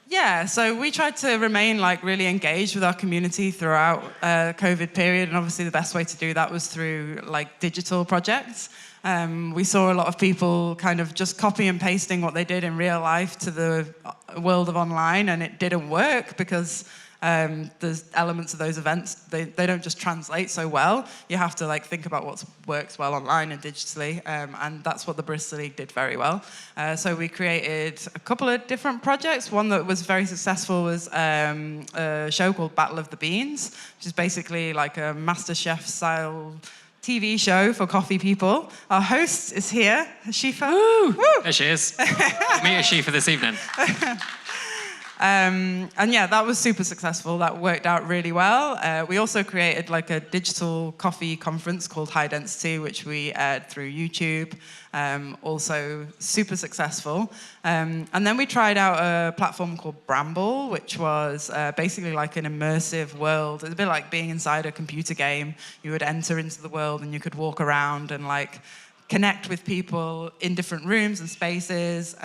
Yeah, so we tried to remain like really engaged with our community throughout COVID period, and obviously the best way to do that was through like digital projects. We saw a lot of people kind of just copy and pasting what they did in real life to the world of online, and it didn't work because there's elements of those events, they don't just translate so well. You have to like think about what works well online and digitally, and that's what the Barista League did very well. So we created a couple of different projects. One that was very successful was a show called Battle of the Beans, which is basically like a MasterChef style TV show for coffee people. Our host is here, Shifa. Woo! Woo! There she is. Meet Shifa this evening. That was super successful. That worked out really well. We also created like a digital coffee conference called High Density, which we aired through YouTube. Also super successful. And then we tried out a platform called Bramble, which was basically like an immersive world. It's a bit like being inside a computer game. You would enter into the world and you could walk around and like connect with people in different rooms and spaces.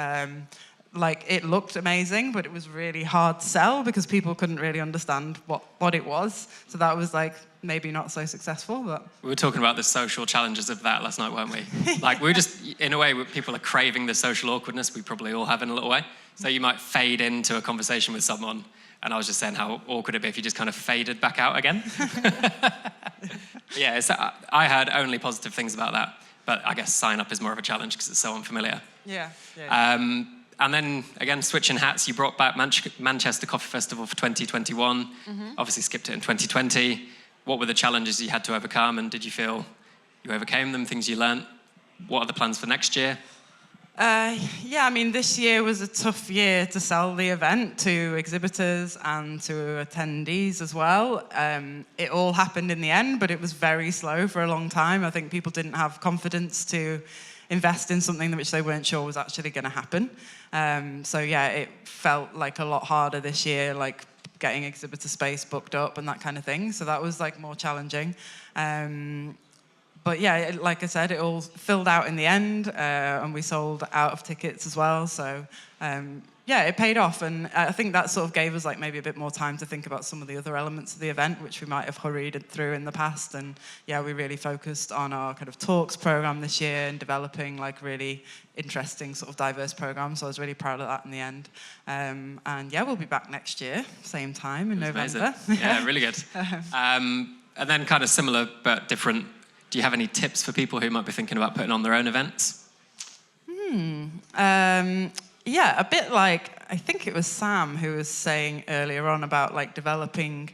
Like it looked amazing, but it was really hard to sell because people couldn't really understand what it was. So that was like maybe not so successful. But we were talking about the social challenges of that last night, weren't we? Like we were just, in a way, people are craving the social awkwardness we probably all have in a little way. So you might fade into a conversation with someone, and I was just saying how awkward it'd be if you just kind of faded back out again. I heard only positive things about that. but I guess sign up is more of a challenge because it's so unfamiliar. Yeah. And then, again, switching hats, you brought back Manchester Coffee Festival for 2021. Obviously skipped it in 2020. What were the challenges you had to overcome, and did you feel you overcame them, things you learnt? What are the plans for next year? Yeah, I mean, this year was a tough year to sell the event to exhibitors and to attendees as well. It all happened in the end, but it was very slow for a long time. I think people didn't have confidence to invest in something which they weren't sure was actually going to happen. So yeah, it felt like a lot harder this year, like getting exhibitor space booked up and that kind of thing. So that was like more challenging. But yeah, like I said, it all filled out in the end, and we sold out of tickets as well. So yeah, it paid off, and I think that sort of gave us like maybe a bit more time to think about some of the other elements of the event, which we might have hurried through in the past. And yeah, we really focused on our kind of talks program this year and developing like really interesting sort of diverse programs. So I was really proud of that in the end. And yeah, we'll be back next year, same time in November. Yeah, really good. And then kind of similar but different. Do you have any tips for people who might be thinking about putting on their own events? Yeah, a bit like, I think it was Sam who was saying earlier on about like developing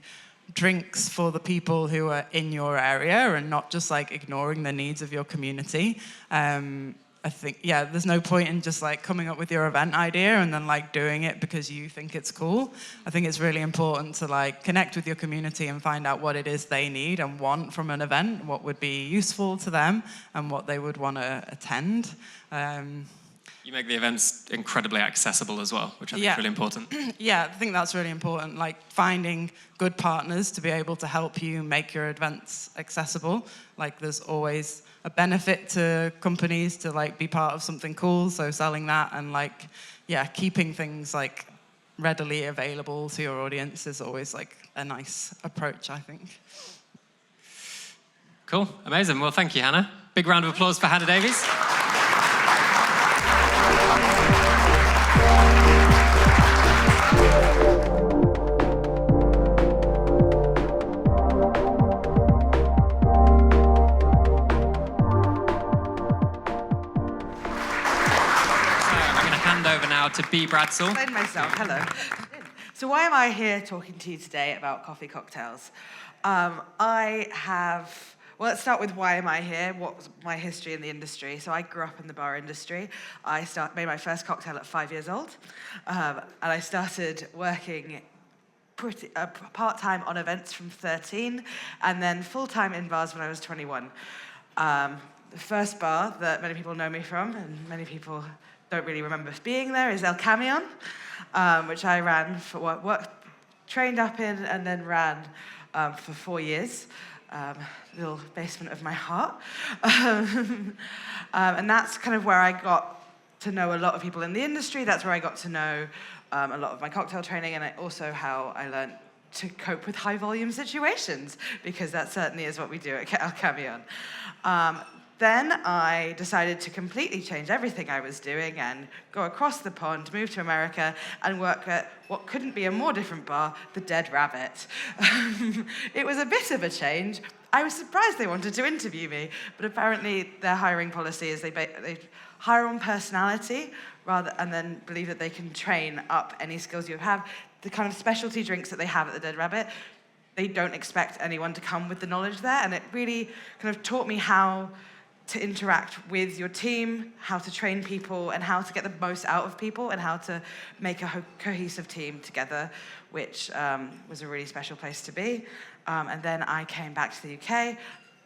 drinks for the people who are in your area and not just like ignoring the needs of your community. I think, yeah, there's no point in just like coming up with your event idea and then like doing it because you think it's cool. I think it's really important to like connect with your community and find out what it is they need and want from an event, what would be useful to them and what they would want to attend. You make the events incredibly accessible as well, which I think is really important. Yeah, I think that's really important, like finding good partners to be able to help you make your events accessible. Like there's always a benefit to companies to like be part of something cool, so selling that and like, yeah, keeping things like readily available to your audience is always like a nice approach, I think. Cool, amazing. Well, thank you, Hannah. Big round of applause for Hannah Davies. To B. Bradsell. Explain myself. Hello. So why am I here talking to you today about coffee cocktails? Let's start with why am I here? What's my history in the industry? So I grew up in the bar industry. I made my first cocktail at 5 years old, and I started working part-time on events from 13, and then full-time in bars when I was 21. The first bar that many people know me from, and many people don't really remember being there, is El Camion, which I ran for trained up in and then ran for 4 years. Little basement of my heart. And that's kind of where I got to know a lot of people in the industry. That's where I got to know a lot of my cocktail training, and also how I learned to cope with high volume situations, because that certainly is what we do at El Camion. Then I decided to completely change everything I was doing and go across the pond, move to America, and work at what couldn't be a more different bar, the Dead Rabbit. It was a bit of a change. I was surprised they wanted to interview me, but apparently their hiring policy is they hire on personality and then believe that they can train up any skills you have. The kind of specialty drinks that they have at the Dead Rabbit, they don't expect anyone to come with the knowledge there, and it really kind of taught me how to interact with your team, how to train people, and how to get the most out of people, and how to make a cohesive team together, which was a really special place to be. And then I came back to the UK,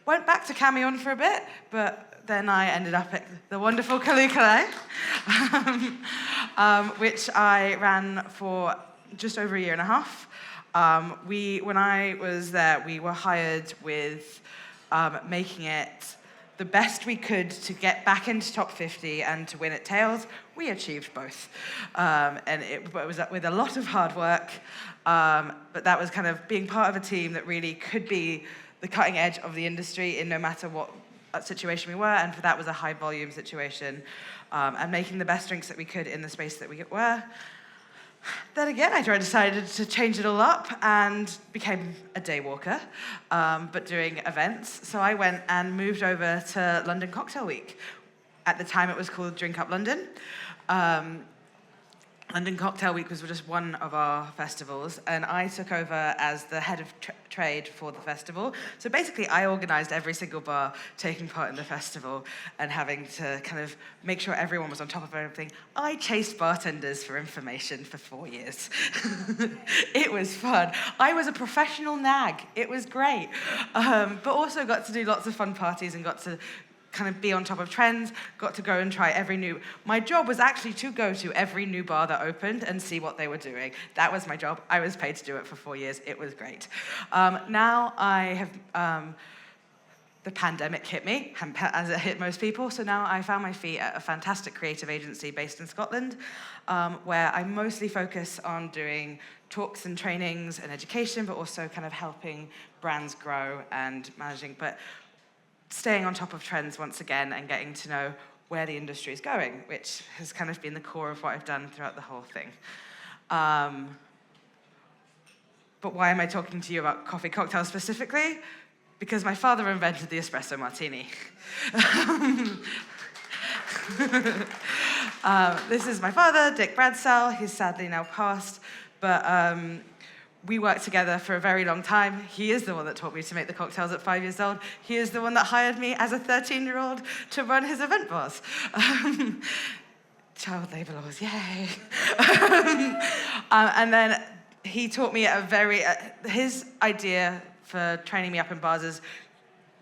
went back to Camion for a bit, but then I ended up at the wonderful Kalukale, which I ran for just over a year and a half. When I was there, we were hired with making it the best we could to get back into top 50 and to win at Tails. We achieved both. And it was with a lot of hard work, but that was kind of being part of a team that really could be the cutting edge of the industry in no matter what situation we were, and for that was a high volume situation, and making the best drinks that we could in the space that we were. Then again, I decided to change it all up and became a day walker, but doing events. So I went and moved over to London Cocktail Week. At the time, it was called Drink Up London. London Cocktail Week was just one of our festivals, and I took over as the head of trade for the festival. So basically, I organized every single bar taking part in the festival and having to kind of make sure everyone was on top of everything. I chased bartenders for information for 4 years. It was fun. I was a professional nag. It was great. But also got to do lots of fun parties and got to kind of be on top of trends, got to go and try my job was actually to go to every new bar that opened and see what they were doing. That was my job. I was paid to do it for 4 years. It was great. Now I have, the pandemic hit me, as it hit most people, so now I found my feet at a fantastic creative agency based in Scotland, where I mostly focus on doing talks and trainings and education, but also kind of helping brands grow and managing, but staying on top of trends once again and getting to know where the industry is going, which has kind of been the core of what I've done throughout the whole thing. But why am I talking to you about coffee cocktails specifically? Because my father invented the espresso martini. This is my father, Dick Bradsell. He's sadly now passed, but we worked together for a very long time. He is the one that taught me to make the cocktails at 5 years old. He is the one that hired me as a 13-year-old to run his event bars. Child labour laws, yay. And then he taught me his idea for training me up in bars is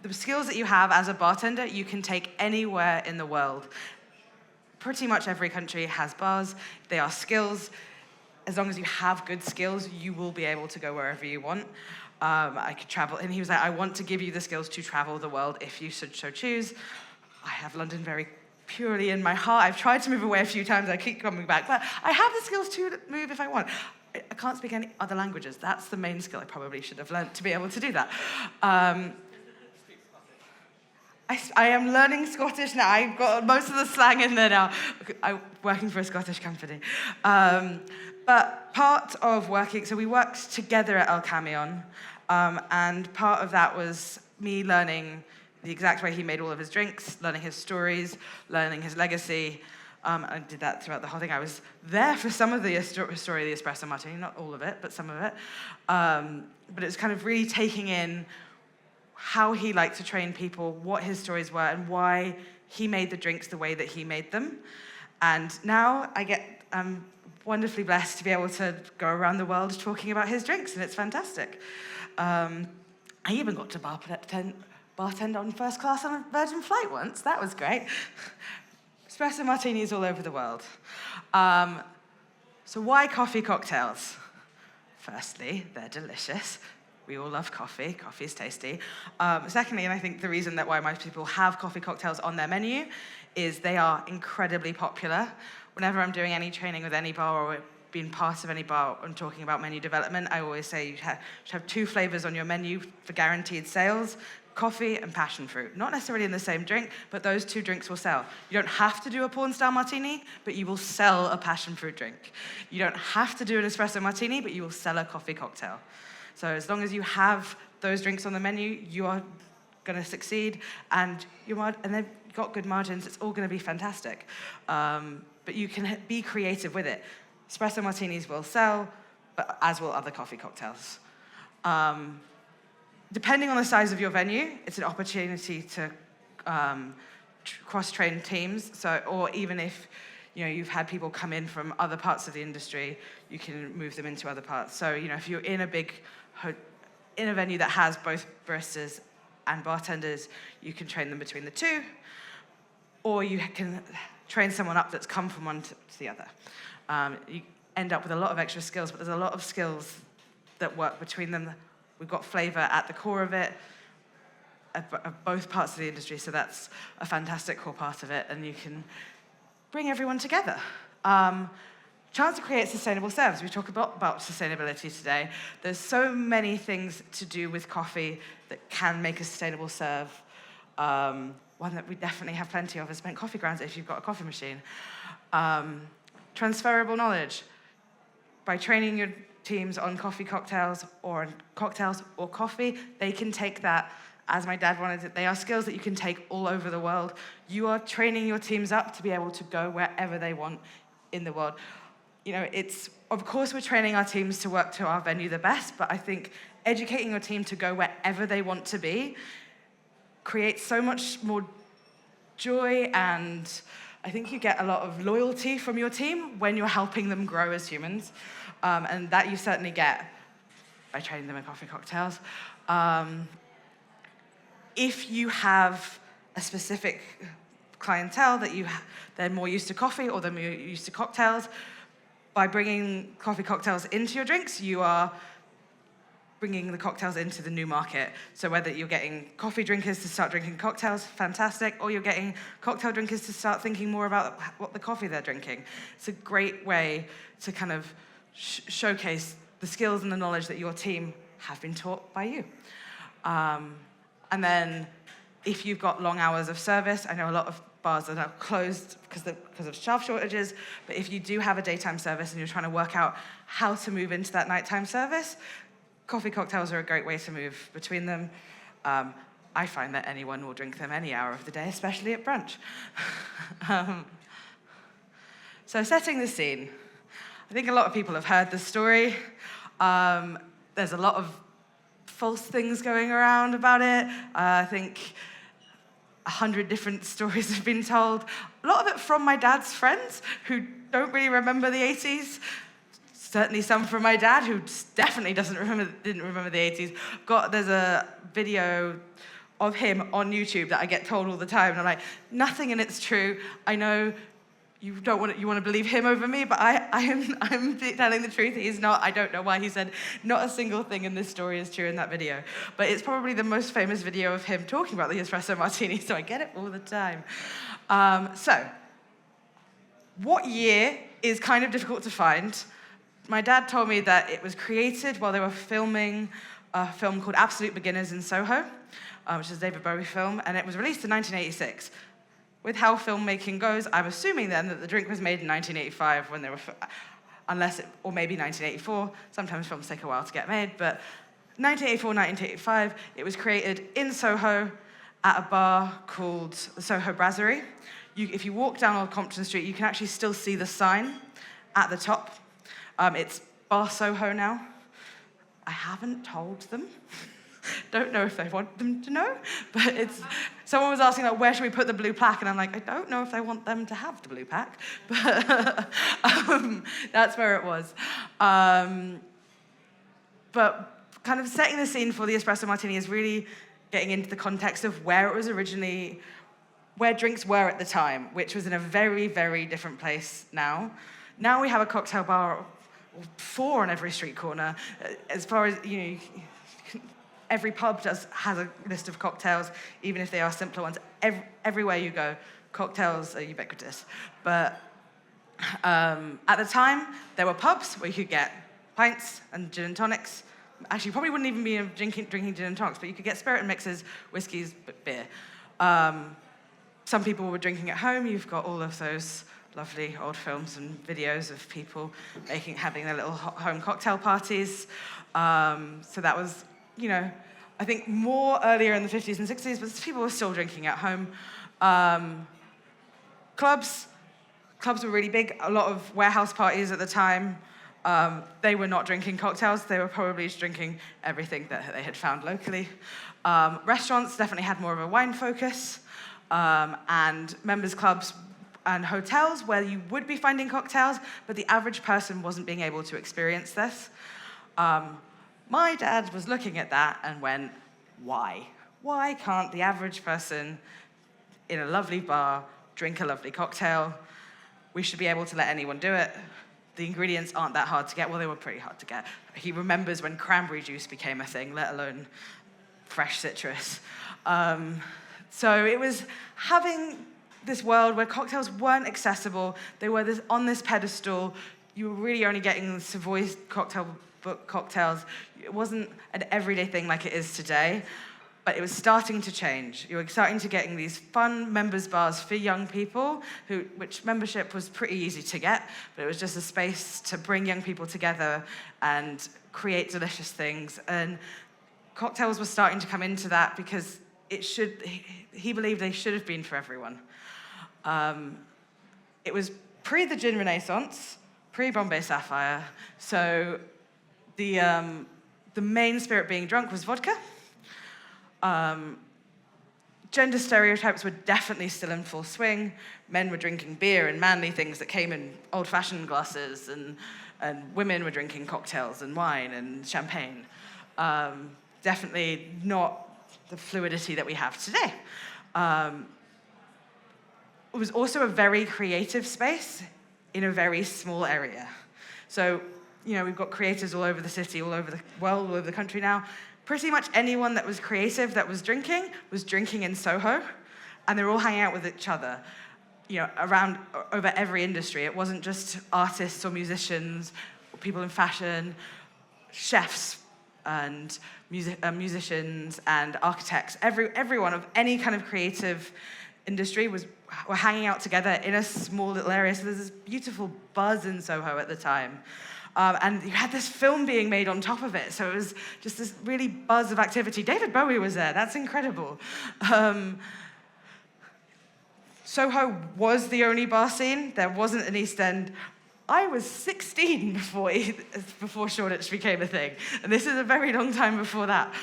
the skills that you have as a bartender, you can take anywhere in the world. Pretty much every country has bars. They are skills. As long as you have good skills, you will be able to go wherever you want. I could travel, and he was like, I want to give you the skills to travel the world if you should so choose. I have London very purely in my heart. I've tried to move away a few times, I keep coming back, but I have the skills to move if I want. I can't speak any other languages. That's the main skill I probably should have learned to be able to do that. I am learning Scottish now. I've got most of the slang in there now. I'm working for a Scottish company. But part of working, so we worked together at El Camion, and part of that was me learning the exact way he made all of his drinks, learning his stories, learning his legacy. I did that throughout the whole thing. I was there for some of the story of the espresso martini, not all of it, but some of it. But it was kind of really taking in how he liked to train people, what his stories were, and why he made the drinks the way that he made them. And now I'm wonderfully blessed to be able to go around the world talking about his drinks, and it's fantastic. I even got to bartend on first class on a Virgin flight once. That was great. Espresso martinis all over the world. So why coffee cocktails? Firstly, they're delicious. We all love coffee. Coffee is tasty. Secondly, and I think the reason that why most people have coffee cocktails on their menu is they are incredibly popular. Whenever I'm doing any training with any bar or being part of any bar and talking about menu development, I always say you should have 2 flavors on your menu for guaranteed sales, coffee and passion fruit. Not necessarily in the same drink, but those 2 drinks will sell. You don't have to do a porn-style martini, but you will sell a passion fruit drink. You don't have to do an espresso martini, but you will sell a coffee cocktail. So as long as you have those drinks on the menu, you are going to succeed, and they've got good margins. It's all going to be fantastic. But you can be creative with it. Espresso martinis will sell, but as will other coffee cocktails. Depending on the size of your venue, it's an opportunity to cross-train teams. Or even if you've had people come in from other parts of the industry, you can move them into other parts. So if you're in a venue that has both baristas and bartenders, you can train them between the 2, or you can train someone up that's come from one to the other. You end up with a lot of extra skills, but there's a lot of skills that work between them. We've got flavor at the core of it, of both parts of the industry, so that's a fantastic core part of it, and you can bring everyone together. Chance to create sustainable serves. We talk a lot about sustainability today. There's so many things to do with coffee that can make a sustainable serve. One that we definitely have plenty of is spent coffee grounds if you've got a coffee machine. Transferable knowledge. by training your teams on coffee cocktails or on cocktails or coffee, they can take that, as my dad wanted it, they are skills that you can take all over the world. You are training your teams up to be able to go wherever they want in the world. You know, of course we're training our teams to work to our venue the best, but I think educating your team to go wherever they want to be creates so much more joy, and I think you get a lot of loyalty from your team when you're helping them grow as humans. And that you certainly get by training them in coffee cocktails. If you have a specific clientele that they're more used to coffee or they're more used to cocktails, by bringing coffee cocktails into your drinks, you are bringing the cocktails into the new market. So whether you're getting coffee drinkers to start drinking cocktails, fantastic, or you're getting cocktail drinkers to start thinking more about what the coffee they're drinking. It's a great way to kind of showcase the skills and the knowledge that your team have been taught by you. And then if you've got long hours of service, I know a lot of bars that are closed because of staff shortages, but if you do have a daytime service and you're trying to work out how to move into that nighttime service, coffee cocktails are a great way to move between them. I find that anyone will drink them any hour of the day, especially at brunch. So setting the scene. I think a lot of people have heard this story. There's a lot of false things going around about it. I think 100 different stories have been told. A lot of it from my dad's friends who don't really remember the 80s. Certainly some from my dad who definitely didn't remember the 80s. There's a video of him on YouTube that I get told all the time, and I'm like, nothing in it's true. I know you want to believe him over me, but I'm telling the truth. He's not. I don't know why he said not a single thing in this story is true in that video. But it's probably the most famous video of him talking about the espresso martini, so I get it all the time. So, what year is kind of difficult to find. My dad told me that it was created while they were filming a film called Absolute Beginners in Soho, which is a David Bowie film, and it was released in 1986. With how filmmaking goes, I'm assuming then that the drink was made in 1985 when they were, or maybe 1984. Sometimes films take a while to get made, but 1984, 1985, it was created in Soho at a bar called the Soho Brasserie. If you walk down Old Compton Street, you can actually still see the sign at the top. It's Bar Soho now. I haven't told them. Don't know if they want them to know, but someone was asking, like, where should we put the blue plaque? And I'm like, I don't know if they want them to have the blue plaque, but that's where it was. But kind of setting the scene for the espresso martini is really getting into the context of where it was originally, where drinks were at the time, which was in a very, very different place now. Now we have a cocktail bar, 4 on every street corner. As far as, every pub has a list of cocktails, even if they are simpler ones. Everywhere you go, cocktails are ubiquitous. But at the time, there were pubs where you could get pints and gin and tonics. Actually, you probably wouldn't even be drinking gin and tonics, but you could get spirit and mixes, whiskies, beer. Some people were drinking at home. You've got all of those lovely old films and videos of people having their little home cocktail parties. So that was, I think more earlier in the 50s and 60s, but people were still drinking at home. Clubs were really big. A lot of warehouse parties at the time, they were not drinking cocktails. They were probably just drinking everything that they had found locally. Restaurants definitely had more of a wine focus, and members' clubs and hotels where you would be finding cocktails, but the average person wasn't being able to experience this. My dad was looking at that and went, why? Why can't the average person in a lovely bar drink a lovely cocktail? We should be able to let anyone do it. The ingredients aren't that hard to get. Well, they were pretty hard to get. He remembers when cranberry juice became a thing, let alone fresh citrus. So it was having this world where cocktails weren't accessible. They were on this pedestal. You were really only getting the Savoy cocktail book cocktails. It wasn't an everyday thing like it is today. But it was starting to change. You were starting to getting these fun members bars for young people, which membership was pretty easy to get, but it was just a space to bring young people together and create delicious things. And cocktails were starting to come into that because he believed they should have been for everyone. It was pre the gin renaissance, pre Bombay Sapphire, so the main spirit being drunk was vodka. Gender stereotypes were definitely still in full swing. Men were drinking beer and manly things that came in old-fashioned glasses, and women were drinking cocktails and wine and champagne. Definitely not the fluidity that we have today. It was also a very creative space in a very small area. So, we've got creators all over the city, all over the world, all over the country now. Pretty much anyone that was creative that was drinking in Soho, and they're all hanging out with each other, around over every industry. It wasn't just artists or musicians, or people in fashion, chefs and musicians and architects. Everyone of any kind of creative industry were hanging out together in a small little area. So there's this beautiful buzz in Soho at the time. And you had this film being made on top of it. So it was just this really buzz of activity. David Bowie was there. That's incredible. Soho was the only bar scene. There wasn't an East End. I was 16 before Shoreditch became a thing. And this is a very long time before that.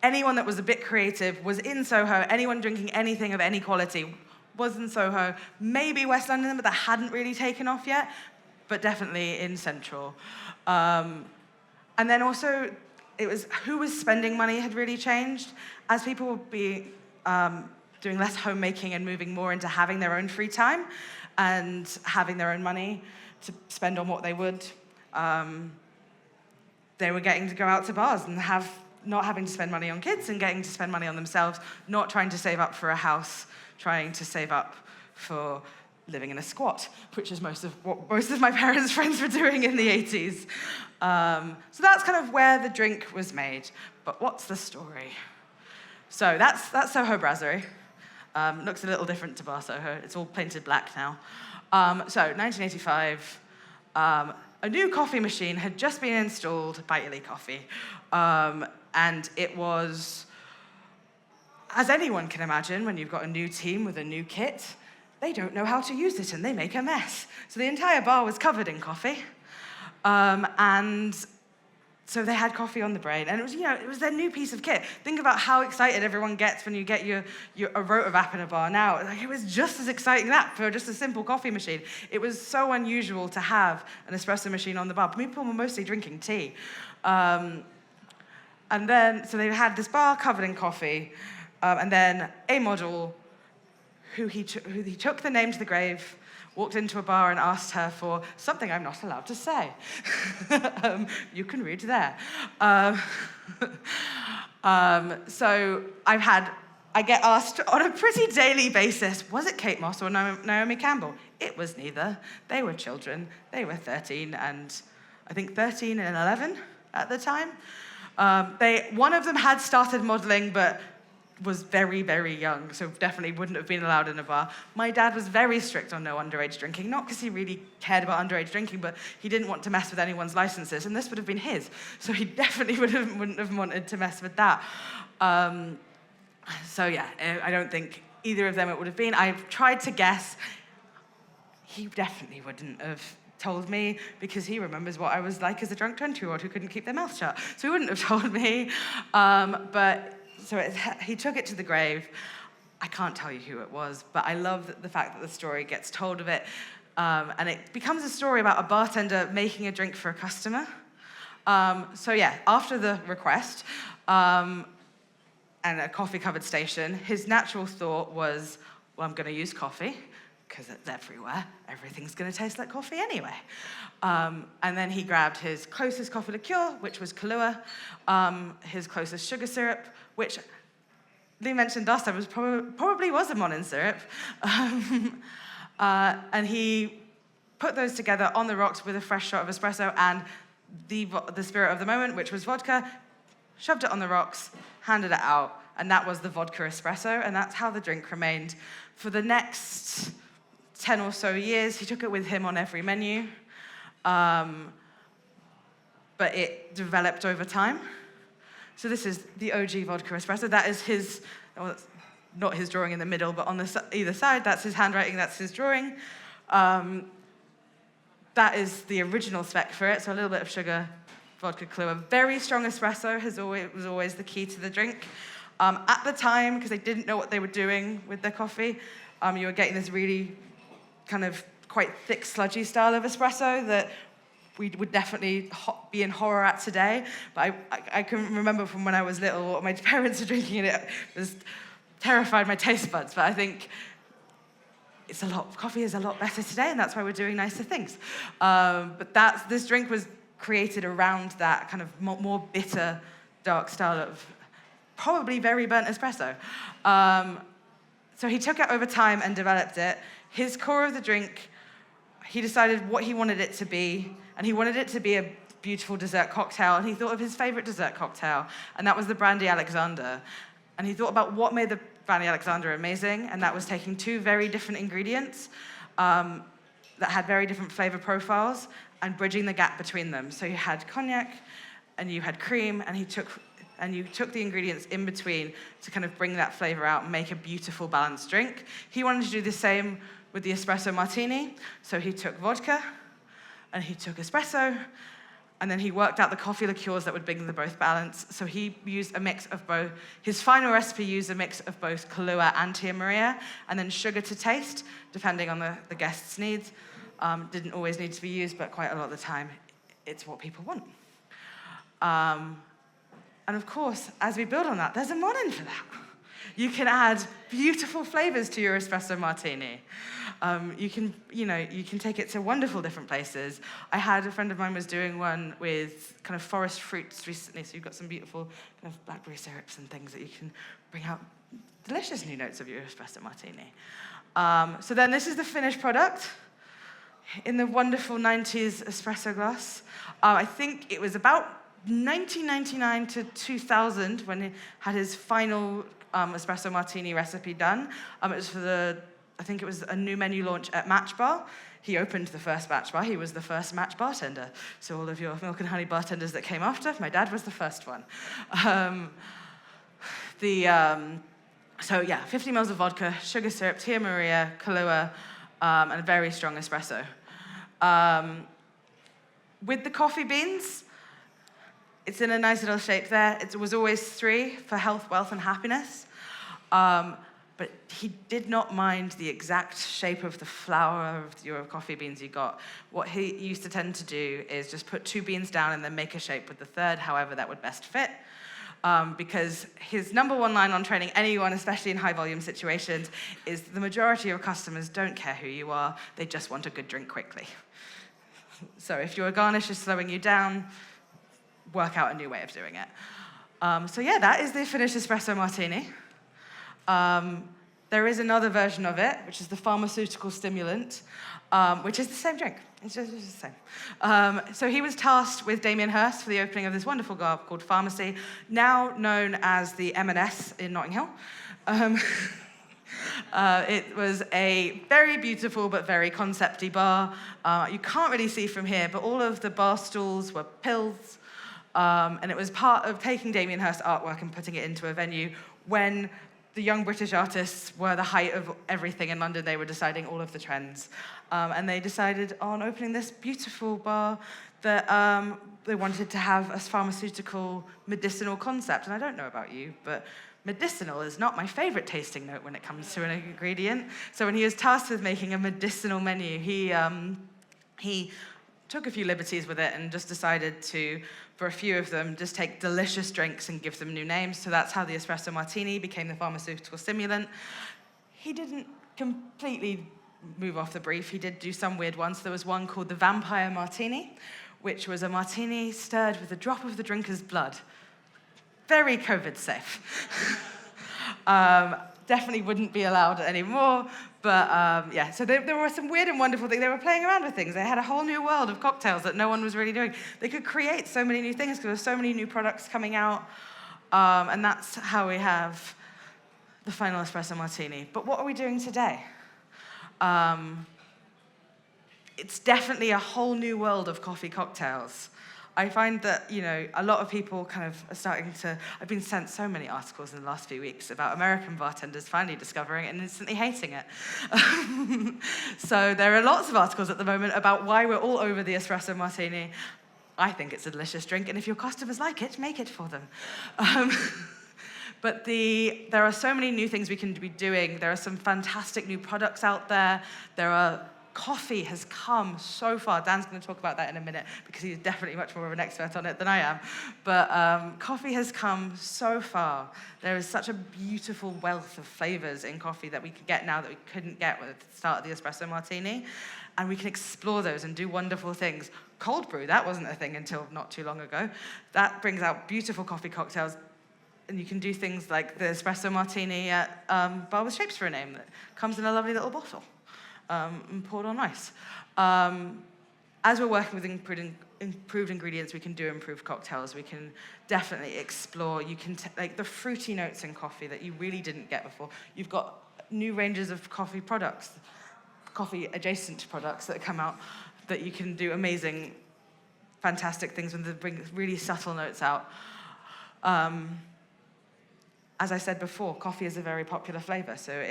Anyone that was a bit creative was in Soho. Anyone drinking anything of any quality was in Soho, maybe West London, but that hadn't really taken off yet, but definitely in Central. And then also, it was who was spending money had really changed. As people would be doing less homemaking and moving more into having their own free time and having their own money to spend on what they would, they were getting to go out to bars and not having to spend money on kids and getting to spend money on themselves, not trying to save up for a house, trying to save up for living in a squat, which is most of my parents' friends were doing in the 80s. So that's kind of where the drink was made. But what's the story? So that's Soho Brasserie. Looks a little different to Bar Soho. It's all painted black now. So 1985, a new coffee machine had just been installed by Illy Coffee. And it was, as anyone can imagine, when you've got a new team with a new kit, they don't know how to use it and they make a mess. So the entire bar was covered in coffee. And so they had coffee on the brain. And it was their new piece of kit. Think about how excited everyone gets when you get a Rotavac in a bar now. It was just as exciting that for just a simple coffee machine. It was so unusual to have an espresso machine on the bar. People were mostly drinking tea. And then, so they had this bar covered in coffee, and then a model who he took the name to the grave, walked into a bar and asked her for something I'm not allowed to say. You can read there. So I get asked on a pretty daily basis, was it Kate Moss or Naomi Campbell? It was neither. They were children. They were 13 and 11 at the time. One of them had started modeling, but was very, very young, so definitely wouldn't have been allowed in a bar. My dad was very strict on no underage drinking, not because he really cared about underage drinking, but he didn't want to mess with anyone's licenses, and this would have been his, so he definitely wouldn't have wanted to mess with that. So yeah, I don't think either of them it would have been. I've tried to guess. He definitely wouldn't have told me because he remembers what I was like as a drunk 20-year-old who couldn't keep their mouth shut. So he wouldn't have told me. He took it to the grave. I can't tell you who it was, but I love the fact that the story gets told of it. And it becomes a story about a bartender making a drink for a customer. After the request and a coffee-covered station, his natural thought was, well, I'm going to use coffee, because it's everywhere. Everything's going to taste like coffee anyway. And then he grabbed his closest coffee liqueur, which was Kahlua, his closest sugar syrup, which Lee mentioned last time probably was a Monin syrup. And he put those together on the rocks with a fresh shot of espresso, and the spirit of the moment, which was vodka, shoved it on the rocks, handed it out, and that was the vodka espresso, and that's how the drink remained. For the next 10 or so years, he took it with him on every menu, but it developed over time. So this is the OG vodka espresso. That is his, well, not his drawing in the middle, but on either side, that's his handwriting, that's his drawing. That is the original spec for it, so a little bit of sugar, vodka, Kahlua. Very strong espresso was always the key to the drink. At the time, because they didn't know what they were doing with their coffee, you were getting this really kind of quite thick, sludgy style of espresso that we would definitely be in horror at today. But I can remember from when I was little what my parents were drinking, and it was terrified my taste buds. But I think coffee is a lot better today, and that's why we're doing nicer things. But this drink was created around that kind of more bitter, dark style of probably very burnt espresso. So he took it over time and developed it. His core of the drink, he decided what he wanted it to be, and he wanted it to be a beautiful dessert cocktail, and he thought of his favorite dessert cocktail, and that was the Brandy Alexander. And he thought about what made the Brandy Alexander amazing, and that was taking two very different ingredients that had very different flavor profiles and bridging the gap between them. So you had cognac and you had cream, and you took the ingredients in between to kind of bring that flavor out and make a beautiful balanced drink. He wanted to do the same with the espresso martini. So he took vodka and he took espresso, and then he worked out the coffee liqueurs that would bring them both balance. So he used a mix of both. His final recipe used a mix of both Kahlua and Tia Maria, and then sugar to taste, depending on the guest's needs. Didn't always need to be used, but quite a lot of the time, it's what people want. And of course, as we build on that, there's a mod-in for that. You can add beautiful flavors to your espresso martini. You can take it to wonderful different places. I had a friend of mine was doing one with kind of forest fruits recently, so you've got some beautiful kind of blackberry syrups and things that you can bring out delicious new notes of your espresso martini. So then this is the finished product in the wonderful 90s espresso glass. I think it was about 1999 to 2000 when he had his final espresso martini recipe done. It was I think it was a new menu launch at Match Bar. He opened the first Match Bar. He was the first Match bartender. So all of your milk and honey bartenders that came after, my dad was the first one. So yeah, 50 mils of vodka, sugar syrup, Tia Maria, Kahlua, and a very strong espresso. With the coffee beans, it's in a nice little shape there. It was always 3 for health, wealth, and happiness. But he did not mind the exact shape of the flour of your coffee beans you got. What he used to tend to do is just put 2 beans down and then make a shape with the third, however that would best fit. Because his number one line on training anyone, especially in high volume situations, is the majority of customers don't care who you are, they just want a good drink quickly. So if your garnish is slowing you down, work out a new way of doing it. So yeah, that is the finished espresso martini. There is another version of it, which is the pharmaceutical stimulant, which is the same drink. It's just the same. So he was tasked with Damien Hirst for the opening of this wonderful bar called Pharmacy, now known as the M&S in Notting Hill. It was a very beautiful but very concept-y bar. You can't really see from here, but all of the bar stools were pills. And it was part of taking Damien Hirst's artwork and putting it into a venue when the young British artists were the height of everything in London. They were deciding all of the trends. And they decided on opening this beautiful bar that they wanted to have a pharmaceutical, medicinal concept. And I don't know about you, but medicinal is not my favorite tasting note when it comes to an ingredient. So when he was tasked with making a medicinal menu, he took a few liberties with it and just decided to, for a few of them, just take delicious drinks and give them new names. So that's how the espresso martini became the pharmaceutical stimulant. He didn't completely move off the brief. He did do some weird ones. There was one called the Vampire Martini, which was a martini stirred with a drop of the drinker's blood. Very COVID safe. definitely wouldn't be allowed anymore. But yeah, so there were some weird and wonderful things. They were playing around with things. They had a whole new world of cocktails that no one was really doing. They could create so many new things because there were so many new products coming out. And that's how we have the final espresso martini. But what are we doing today? It's definitely a whole new world of coffee cocktails. I find that, a lot of people kind of are starting to... I've been sent so many articles in the last few weeks about American bartenders finally discovering it and instantly hating it. So there are lots of articles at the moment about why we're all over the espresso martini. I think it's a delicious drink, and if your customers like it, make it for them. But there are so many new things we can be doing. There are some fantastic new products out there. Coffee has come so far. Dan's going to talk about that in a minute because he's definitely much more of an expert on it than I am. But coffee has come so far. There is such a beautiful wealth of flavors in coffee that we can get now that we couldn't get at the start of the espresso martini. And we can explore those and do wonderful things. Cold brew, that wasn't a thing until not too long ago. That brings out beautiful coffee cocktails. And you can do things like the espresso martini at Bar with Shapes for a Name that comes in a lovely little bottle. And poured on ice. As we're working with improved ingredients, we can do improved cocktails. We can definitely explore. You can like the fruity notes in coffee that you really didn't get before. You've got new ranges of coffee products, coffee adjacent products that come out that you can do amazing, fantastic things with. They bring really subtle notes out. As I said before, coffee is a very popular flavor, so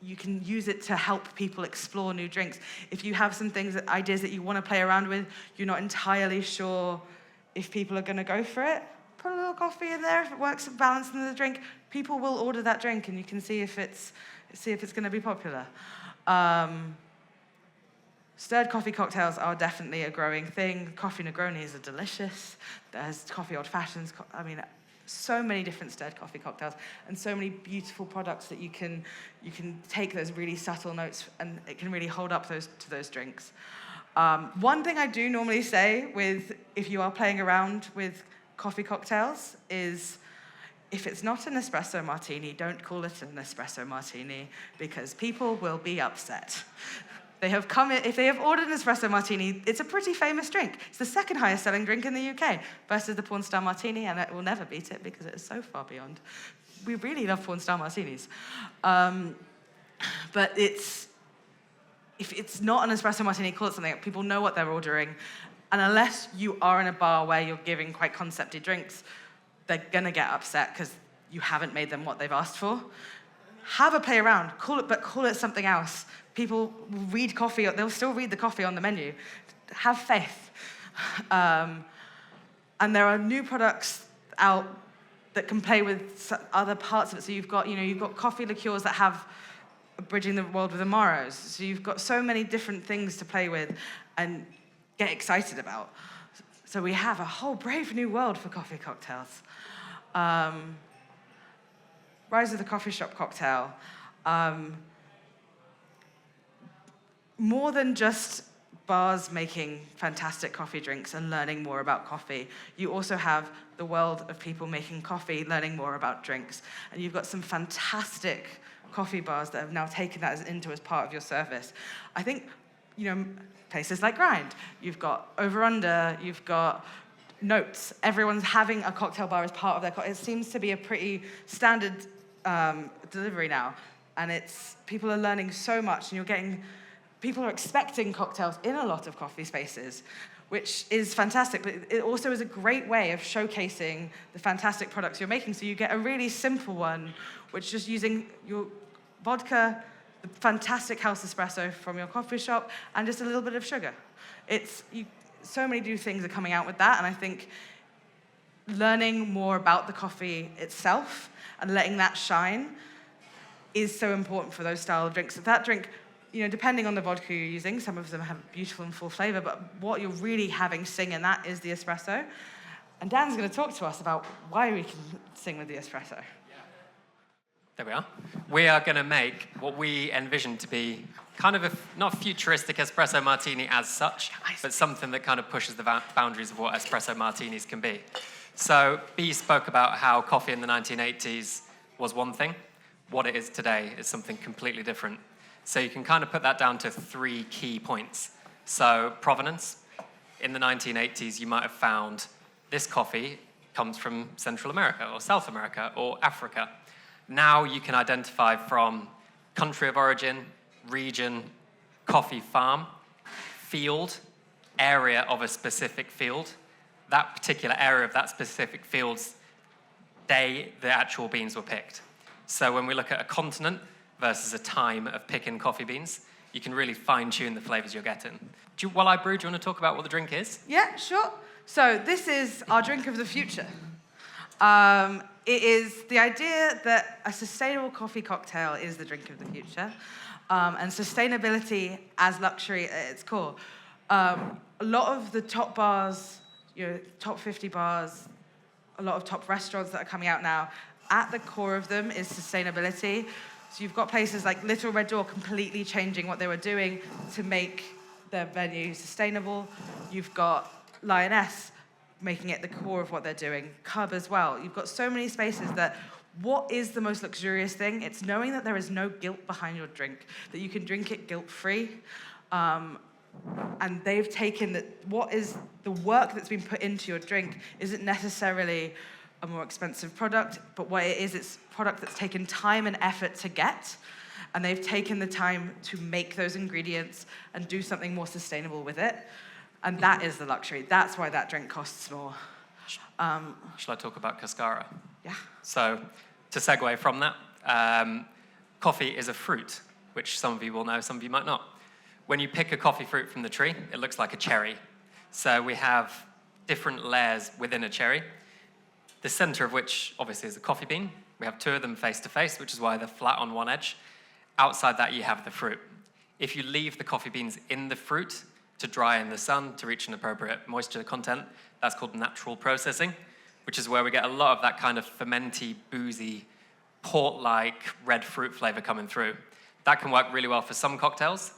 you can use it to help people explore new drinks. If you have some ideas that you want to play around with, you're not entirely sure if people are going to go for it, put a little coffee in there. If it works to balance in the drink, people will order that drink, and you can see if it's going to be popular. Stirred coffee cocktails are definitely a growing thing. Coffee Negronis are delicious. There's coffee old fashions. So many different stirred coffee cocktails and so many beautiful products that you can take those really subtle notes and it can really hold up to those drinks. One thing I do normally say if you are playing around with coffee cocktails is if it's not an espresso martini, don't call it an espresso martini because people will be upset. If they have ordered an espresso martini, it's a pretty famous drink. It's the second highest selling drink in the UK versus the Porn Star Martini, and it will never beat it because it is so far beyond. We really love Porn Star Martinis. But if it's not an espresso martini, call it something. People know what they're ordering. And unless you are in a bar where you're giving quite concepty drinks, they're going to get upset because you haven't made them what they've asked for. Have a play around, call it something else. People will read coffee, they'll still read the coffee on the menu. Have faith. And there are new products out that can play with other parts of it. So you've got coffee liqueurs that have Bridging the World with Amaros. So you've got so many different things to play with and get excited about. So we have a whole brave new world for coffee cocktails. Rise of the Coffee Shop cocktail. More than just bars making fantastic coffee drinks and learning more about coffee, you also have the world of people making coffee, learning more about drinks. And you've got some fantastic coffee bars that have now taken that as part of your service. I think, places like Grind, you've got Over Under, you've got Notes. Everyone's having a cocktail bar as part of their cocktail. It seems to be a pretty standard delivery now. And people are learning so much, and people are expecting cocktails in a lot of coffee spaces, which is fantastic, but it also is a great way of showcasing the fantastic products you're making. So you get a really simple one, which is just using your vodka, the fantastic house espresso from your coffee shop, and just a little bit of sugar. So many new things are coming out with that, and I think learning more about the coffee itself and letting that shine is so important for those style of drinks. So that drink, depending on the vodka you're using, some of them have beautiful and full flavor, but what you're really having sing in that is the espresso. And Dan's going to talk to us about why we can sing with the espresso. There we are. We are going to make what we envision to be kind of not futuristic espresso martini as such, but something that kind of pushes the boundaries of what espresso martinis can be. So B spoke about how coffee in the 1980s was one thing. what it is today is something completely different. So you can kind of put that down to 3 key points. So provenance. In the 1980s, you might have found this coffee comes from Central America or South America or Africa. Now you can identify from country of origin, region, coffee farm, field, area of a specific field, that particular area of that specific field's day the actual beans were picked. So when we look at a continent versus a time of picking coffee beans, you can really fine-tune the flavors you're getting. While I brew, do you want to talk about what the drink is? Yeah, sure. So this is our drink of the future. It is the idea that a sustainable coffee cocktail is the drink of the future, and sustainability as luxury at its core. A lot of the top bars, top 50 bars, a lot of top restaurants that are coming out now, at the core of them is sustainability. So you've got places like Little Red Door completely changing what they were doing to make their venue sustainable. You've got Lioness making it the core of what they're doing. Cub as well. You've got so many spaces that what is the most luxurious thing? It's knowing that there is no guilt behind your drink, that you can drink it guilt-free. And they've taken that what is the work that's been put into your drink isn't necessarily a more expensive product, but what it is, it's product that's taken time and effort to get, and they've taken the time to make those ingredients and do something more sustainable with it. And that is the luxury. That's why that drink costs more. Shall I talk about Cascara? Yeah. So, to segue from that, coffee is a fruit, which some of you will know, some of you might not. When you pick a coffee fruit from the tree, it looks like a cherry. So we have different layers within a cherry, the center of which obviously is a coffee bean. We have 2 of them face to face, which is why they're flat on one edge. Outside that, you have the fruit. If you leave the coffee beans in the fruit to dry in the sun to reach an appropriate moisture content, that's called natural processing, which is where we get a lot of that kind of fermenty, boozy, port-like red fruit flavor coming through. That can work really well for some cocktails.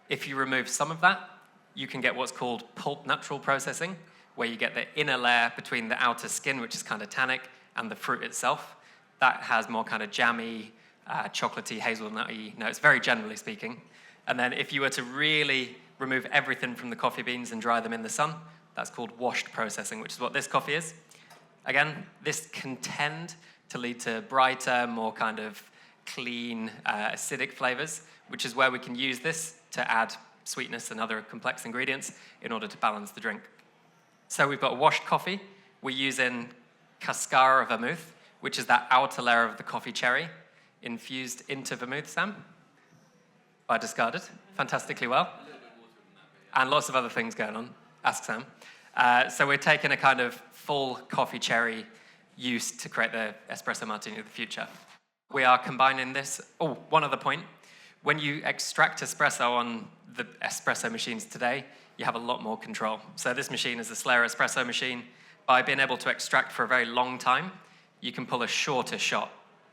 If you remove some of that, you can get what's called pulp natural processing, where you get the inner layer between the outer skin, which is kind of tannic, and the fruit itself. That has more kind of jammy, chocolatey, hazelnutty notes, very generally speaking. And then if you were to really remove everything from the coffee beans and dry them in the sun, that's called washed processing, which is what this coffee is. Again, this can tend to lead to brighter, more kind of clean, acidic flavors, which is where we can use this to add sweetness and other complex ingredients in order to balance the drink. So we've got washed coffee. We're using Cascara vermouth, which is that outer layer of the coffee cherry infused into vermouth, Sam. I discarded fantastically well. And lots of other things going on. Ask Sam. So we're taking a kind of full coffee cherry used to create the espresso martini of the future. We are combining this. Oh, one other point. When you extract espresso on the espresso machines today, you have a lot more control. So this machine is a Slayer espresso machine. By being able to extract for a very long time, you can pull a shorter shot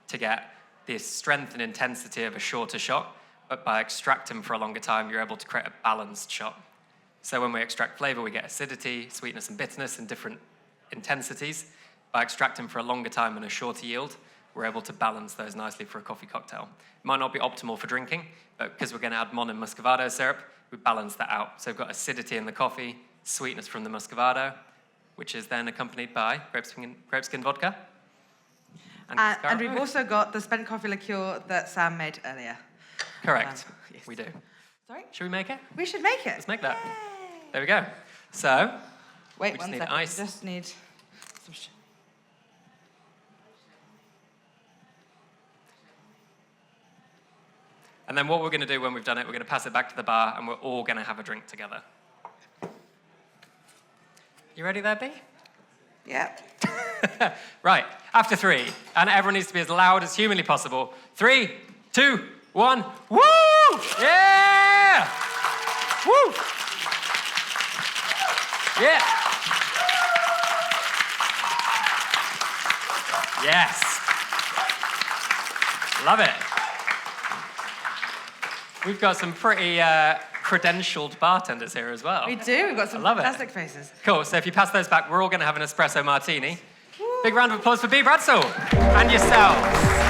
to get the strength and intensity of a shorter shot, but by extracting for a longer time, you're able to create a balanced shot. So when we extract flavor, we get acidity, sweetness, and bitterness in different intensities. By extracting for a longer time and a shorter yield, we're able to balance those nicely for a coffee cocktail. It might not be optimal for drinking, but because we're going to add Mon and Muscovado syrup, we balance that out. So we've got acidity in the coffee, sweetness from the Muscovado, which is then accompanied by grapeskin vodka. And we've also got the spent coffee liqueur that Sam made earlier. Correct. Yes. We do. Sorry? Should we make it? We should make it. Let's make that. Yay. There we go. So, Wait we just one need second. ice. Just need some and then what we're going to do when we've done it, we're going to pass it back to the bar and we're all going to have a drink together. You ready there, B? Yeah. Right, after 3, and everyone needs to be as loud as humanly possible. 3, 2, 1, woo! Yeah! Woo! Yeah! Yes! Love it. We've got some pretty credentialed bartenders here as well. We do. We've got some I love it. fantastic faces. Cool, so if you pass those back, we're all going to have an espresso martini. Big round of applause for B. Bradsell and yourselves.